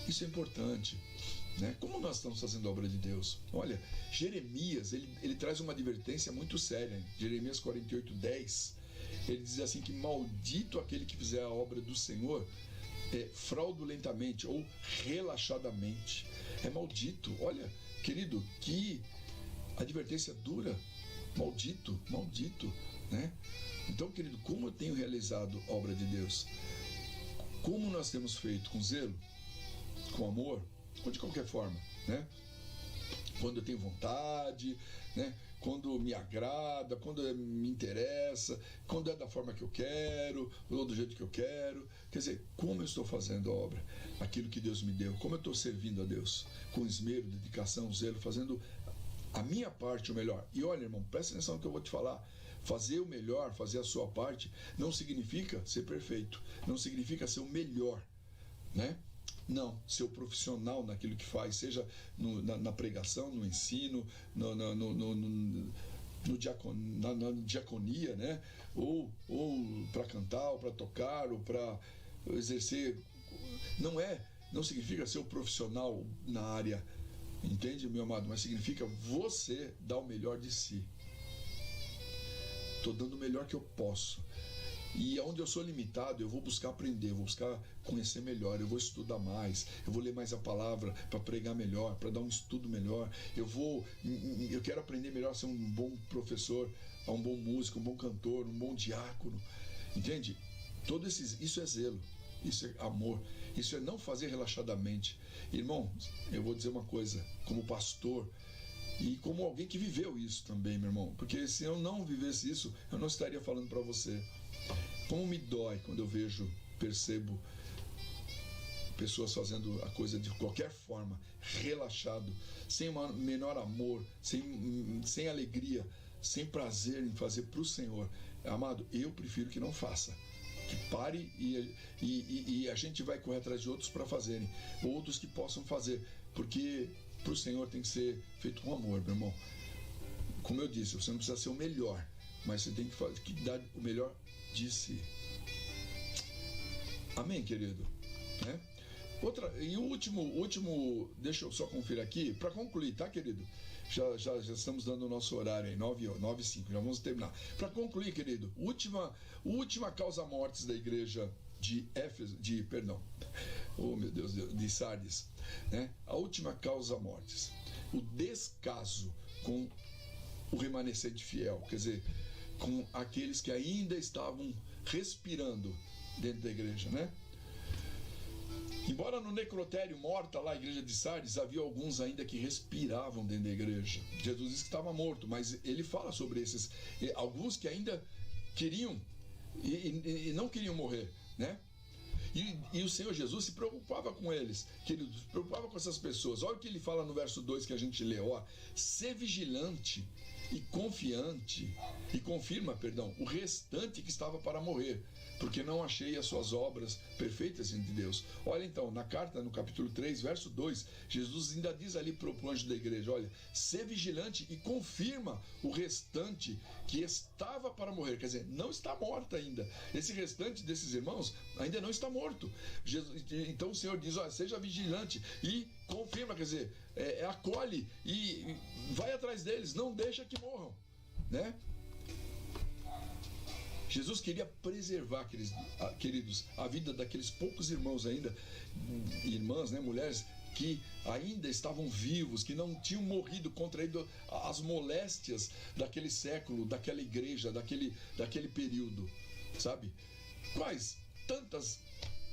Isso é importante, né? Como nós estamos fazendo a obra de Deus? Olha, Jeremias, ele traz uma advertência muito séria, hein? Jeremias 48:10, ele diz assim que maldito aquele que fizer a obra do Senhor fraudulentamente ou relaxadamente. É maldito. Olha, querido, que advertência dura. Maldito, né? Então, querido, como eu tenho realizado a obra de Deus? Como nós temos feito? Com zelo? Com amor? Ou de qualquer forma, né? Quando eu tenho vontade, né? Quando me agrada, quando me interessa, quando é da forma que eu quero, ou do jeito que eu quero. Quer dizer, como eu estou fazendo a obra, aquilo que Deus me deu, como eu estou servindo a Deus, com esmero, dedicação, zelo, fazendo a minha parte o melhor. E olha, irmão, presta atenção no que eu vou te falar. Fazer o melhor, fazer a sua parte, não significa ser perfeito, não significa ser o melhor, né? Não, ser o profissional naquilo que faz, seja na pregação, no ensino, na diaconia, né? Ou para cantar, ou para tocar, ou para exercer. Não significa ser o profissional na área, entende, meu amado? Mas significa você dar o melhor de si. Estou dando o melhor que eu posso. E onde eu sou limitado, eu vou buscar aprender, eu vou buscar conhecer melhor, eu vou estudar mais, eu vou ler mais a palavra para pregar melhor, para dar um estudo melhor. Eu quero aprender melhor a ser um bom professor, um bom músico, um bom cantor, um bom diácono. Entende? Isso é zelo, isso é amor, isso é não fazer relaxadamente. Irmão, eu vou dizer uma coisa, como pastor, e como alguém que viveu isso também, meu irmão, porque se eu não vivesse isso, eu não estaria falando para você. Como me dói quando eu percebo pessoas fazendo a coisa de qualquer forma, relaxado, sem o menor amor, sem alegria, sem prazer em fazer para o Senhor. Amado, eu prefiro que não faça. Que pare e a gente vai correr atrás de outros para fazerem, outros que possam fazer, porque para o Senhor tem que ser feito com amor, meu irmão. Como eu disse, você não precisa ser o melhor, mas você tem que dar o melhor de si. Amém, querido? Né? E o último, deixa eu só conferir aqui, para concluir, tá, querido? Já estamos dando o nosso horário aí, 9h05, já vamos terminar. Para concluir, querido, última causa mortes da igreja de Sardes, né? A última causa mortes, o descaso com o remanescente fiel, quer dizer, com aqueles que ainda estavam respirando dentro da igreja, né? Embora no necrotério morta lá, a igreja de Sardes, havia alguns ainda que respiravam dentro da igreja. Jesus disse que estava morto, mas ele fala sobre esses, alguns que ainda queriam e não queriam morrer, né? E o Senhor Jesus se preocupava com eles, queridos, se preocupava com essas pessoas. Olha o que ele fala no verso 2 que a gente leu, ó: ser vigilante e confirma, o restante que estava para morrer, porque não achei as suas obras perfeitas em Deus. Olha então, na carta, no capítulo 3, verso 2, Jesus ainda diz ali para o anjo da igreja, olha, ser vigilante e confirma o restante que estava para morrer, quer dizer, não está morto ainda. Esse restante desses irmãos ainda não está morto. Então o Senhor diz, olha, seja vigilante e confirma, quer dizer, acolhe e vai atrás deles, não deixa que morram, né? Jesus queria preservar, queridos, a vida daqueles poucos irmãos ainda, irmãs, né, mulheres, que ainda estavam vivos, que não tinham morrido contraído as moléstias daquele século, daquela igreja, daquele período, sabe? Quais? Tantas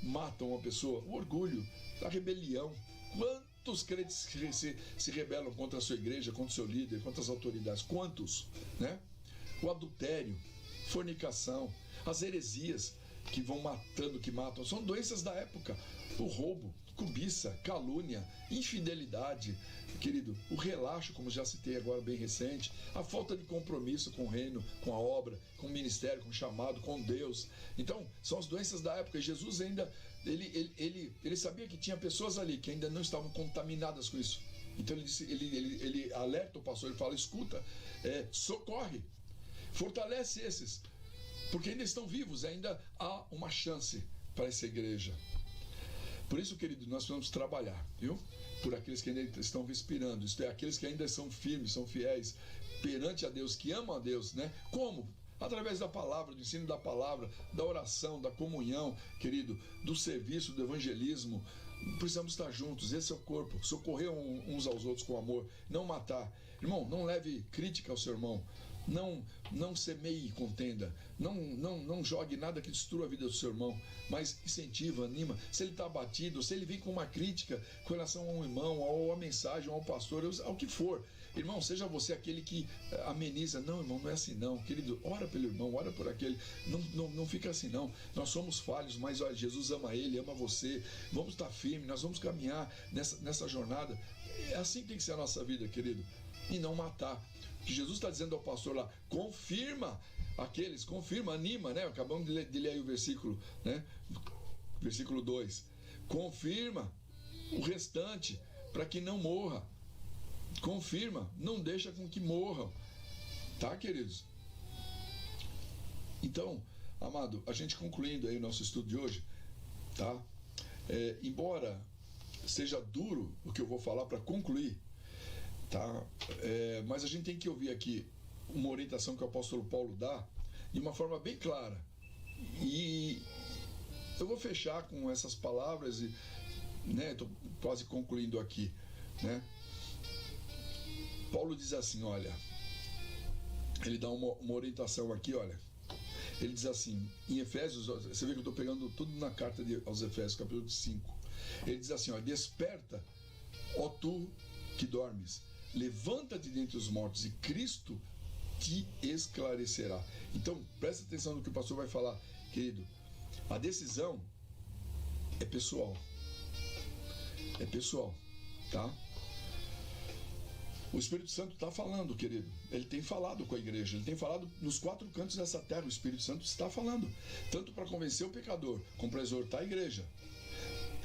matam uma pessoa, o orgulho, a rebelião. Quantos crentes se rebelam contra a sua igreja, contra o seu líder, contra as autoridades? Quantos? Né? O adultério, fornicação, as heresias que vão matando, que matam, são doenças da época. O roubo, cobiça, calúnia, infidelidade, querido, o relaxo, como já citei agora bem recente, a falta de compromisso com o reino, com a obra, com o ministério, com o chamado, com Deus. Então, são as doenças da época. E Jesus ainda, ele sabia que tinha pessoas ali que ainda não estavam contaminadas com isso. Então ele alerta o pastor, ele fala, escuta, socorre, fortalece esses, porque ainda estão vivos, ainda há uma chance para essa igreja. Por isso, querido, nós vamos trabalhar, viu? Por aqueles que ainda estão respirando, isto é, aqueles que ainda são firmes, são fiéis perante a Deus, que amam a Deus, né? Como? Através da palavra, do ensino da palavra, da oração, da comunhão, querido, do serviço, do evangelismo. Precisamos estar juntos, esse é o corpo, socorrer uns aos outros com amor, não matar. Irmão, não leve crítica ao seu irmão, não semeie contenda, não jogue nada que destrua a vida do seu irmão, mas incentiva, anima. Se ele está abatido, se ele vem com uma crítica com relação a um irmão, ou a mensagem, ou ao pastor, ao que for, irmão, seja você aquele que ameniza. Não, irmão, não é assim não, querido, ora pelo irmão, ora por aquele, não fica assim não. Nós somos falhos, mas olha, Jesus ama ele, ama você, vamos estar firmes, nós vamos caminhar nessa jornada. É assim que tem que ser a nossa vida, querido, e não matar. Que Jesus está dizendo ao pastor lá, confirma, anima, né? Acabamos de ler aí o versículo, né? Versículo 2. Confirma o restante para que não morra. Confirma, não deixa com que morram. Tá, queridos? Então, amado, a gente concluindo aí o nosso estudo de hoje, tá? Embora seja duro o que eu vou falar para concluir, tá? Mas a gente tem que ouvir aqui uma orientação que o apóstolo Paulo dá de uma forma bem clara. E eu vou fechar com essas palavras e, né, estou quase concluindo aqui, né? Paulo diz assim, olha, ele dá uma orientação aqui, olha. Ele diz assim, em Efésios, você vê que eu estou pegando tudo na carta aos Efésios, capítulo 5. Ele diz assim, ó, desperta, ó tu que dormes, levanta-te dentre os mortos e Cristo te esclarecerá. Então, presta atenção no que o pastor vai falar, querido. A decisão é pessoal. É pessoal, tá? O Espírito Santo está falando, querido. Ele tem falado com a igreja, ele tem falado nos 4 cantos dessa terra. O Espírito Santo está falando, tanto para convencer o pecador, como para exortar a igreja.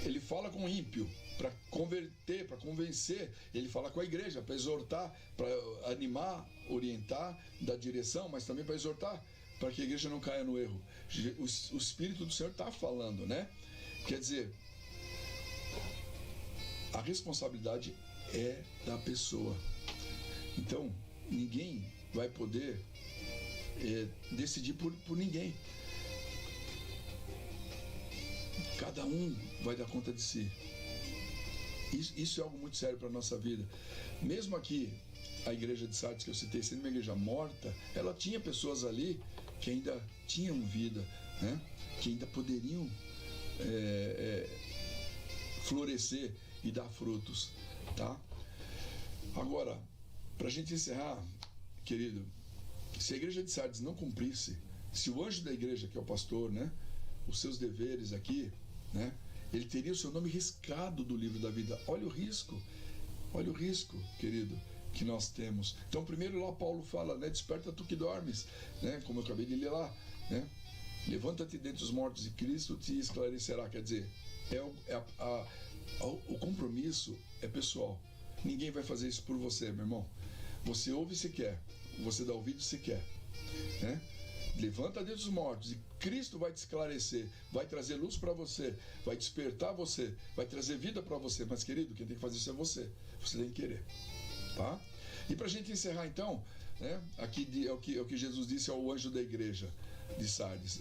Ele fala com o ímpio, para converter, para convencer. Ele fala com a igreja, para exortar, para animar, orientar, dar direção, mas também para exortar, para que a igreja não caia no erro. O Espírito do Senhor está falando, né? Quer dizer, a responsabilidade é da pessoa. Então, ninguém vai poder decidir por ninguém. Cada um vai dar conta de si. Isso é algo muito sério para a nossa vida. Mesmo aqui, a igreja de Sardes que eu citei, sendo uma igreja morta, ela tinha pessoas ali que ainda tinham vida, né? Que ainda poderiam florescer e dar frutos, tá? Agora, para a gente encerrar, querido, se a igreja de Sardes não cumprisse, se o anjo da igreja, que é o pastor, né, os seus deveres aqui, né, ele teria o seu nome riscado do livro da vida. Olha o risco, querido, que nós temos. Então, primeiro lá Paulo fala, né, desperta tu que dormes, né, como eu acabei de ler lá, né, levanta-te dentre os mortos e Cristo te esclarecerá. Quer dizer, o compromisso é pessoal. Ninguém vai fazer isso por você, meu irmão. Você ouve se quer, você dá ouvido se quer, né? Levanta dentre os mortos e Cristo vai te esclarecer, vai trazer luz para você, vai despertar você, vai trazer vida para você. Mas, querido, quem tem que fazer isso é você. Você tem que querer, tá? E para a gente encerrar, então, né, aqui é o que Jesus disse ao anjo da igreja de Sardes.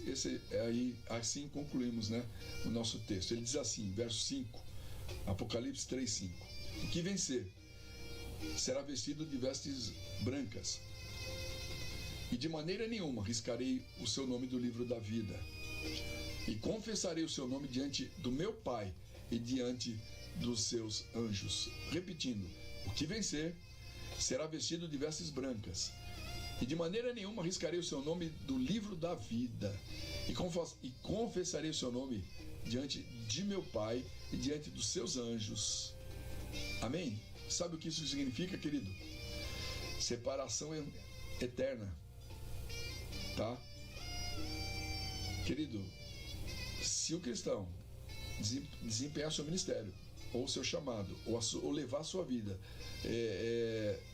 Assim concluímos, né, o nosso texto. Ele diz assim, verso 5, Apocalipse 3:5: o que vencer será vestido de vestes brancas, e de maneira nenhuma riscarei o seu nome do livro da vida, e confessarei o seu nome diante do meu Pai e diante dos seus anjos. Repetindo, o que vencer será vestido de vestes brancas, e de maneira nenhuma riscarei o seu nome do livro da vida, e confessarei o seu nome diante de meu Pai e diante dos seus anjos. Amém? Sabe o que isso significa, querido? Separação eterna, tá? Querido, se o cristão desempenhar seu ministério, ou seu chamado, ou levar a sua vida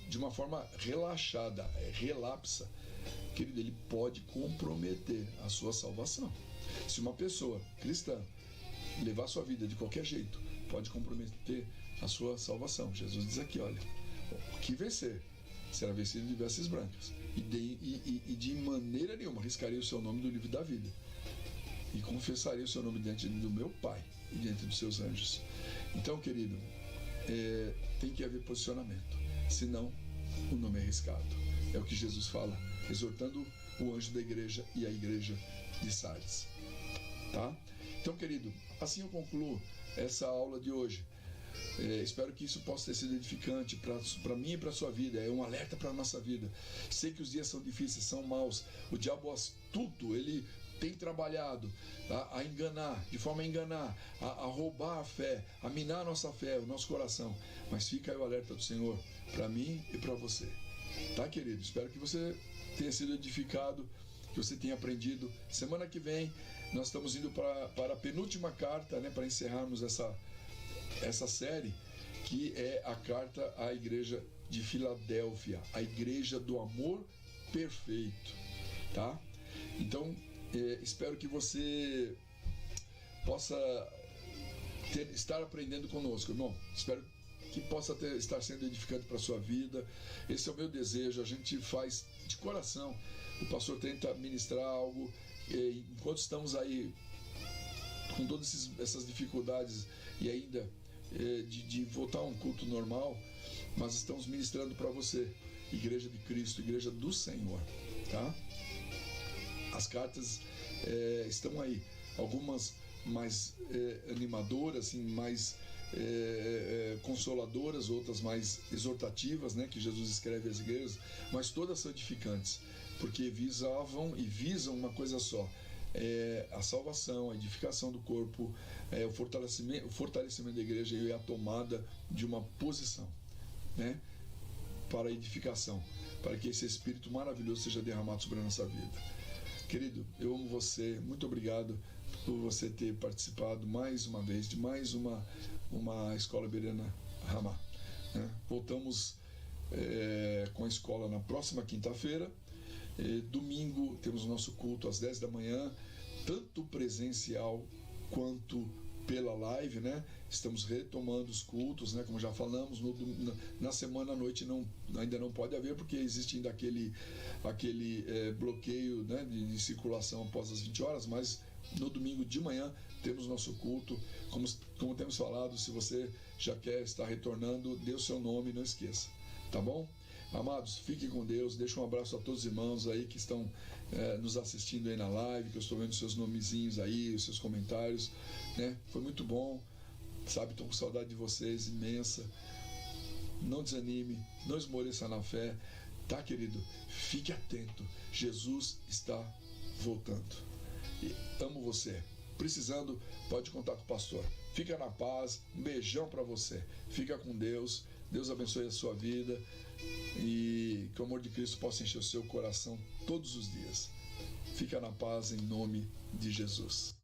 de uma forma relaxada, relapsa, querido, ele pode comprometer a sua salvação. Se uma pessoa cristã levar a sua vida de qualquer jeito, pode comprometer a sua salvação. Jesus diz aqui, olha, o que vencer será vestido de vestes brancas, e de maneira nenhuma riscarei o seu nome do livro da vida, e confessarei o seu nome diante do meu Pai e diante dos seus anjos. Então, querido, tem que haver posicionamento, senão o nome é riscado. É o que Jesus fala, exortando o anjo da igreja e a igreja de Sardes, tá? Então, querido, assim eu concluo essa aula de hoje. Espero que isso possa ter sido edificante para mim e para a sua vida. É um alerta para a nossa vida. Sei que os dias são difíceis, são maus. O diabo astuto, ele tem trabalhado a enganar, de forma a enganar, a roubar a fé, a minar a nossa fé, o nosso coração. Mas fica aí o alerta do Senhor para mim e para você. Tá, querido? Espero que você tenha sido edificado, que você tenha aprendido. Semana que vem nós estamos indo para a penúltima carta, né, para encerrarmos essa série, que é a carta à igreja de Filadélfia, a igreja do amor perfeito, tá? Então, espero que você possa estar aprendendo conosco, irmão. Espero que possa estar sendo edificante para a sua vida. Esse é o meu desejo. A gente faz de coração. O pastor tenta ministrar algo, enquanto estamos aí com todas essas dificuldades e ainda de voltar a um culto normal, mas estamos ministrando para você, igreja de Cristo, igreja do Senhor, tá? As cartas estão aí, algumas mais animadoras, assim, mais consoladoras, outras mais exortativas, né, que Jesus escreve às igrejas, mas todas são edificantes, porque visavam e visam uma coisa só: a salvação, a edificação do corpo, o fortalecimento da igreja e a tomada de uma posição, né, para a edificação, para que esse Espírito maravilhoso seja derramado sobre a nossa vida. Querido, eu amo você, muito obrigado por você ter participado mais uma vez de mais uma Escola Bereana Ramá, né? Voltamos com a escola na próxima quinta-feira. Domingo temos o nosso culto às 10 da manhã, tanto presencial quanto pela live, né? Estamos retomando os cultos, né? Como já falamos, na semana à noite ainda não pode haver, porque existe ainda aquele bloqueio, né, de circulação após as 20 horas, mas no domingo de manhã temos nosso culto. Como temos falado, se você já quer estar retornando, dê o seu nome, não esqueça, tá bom? Amados, fiquem com Deus. Deixo um abraço a todos os irmãos aí que estão nos assistindo aí na live, que eu estou vendo seus nomezinhos aí, os seus comentários, né? Foi muito bom, sabe? Estou com saudade de vocês, imensa. Não desanime, não esmoreça na fé, tá, querido? Fique atento, Jesus está voltando. E amo você. Precisando, pode contar com o pastor. Fica na paz, um beijão para você. Fica com Deus. Deus abençoe a sua vida e que o amor de Cristo possa encher o seu coração todos os dias. Fica na paz em nome de Jesus.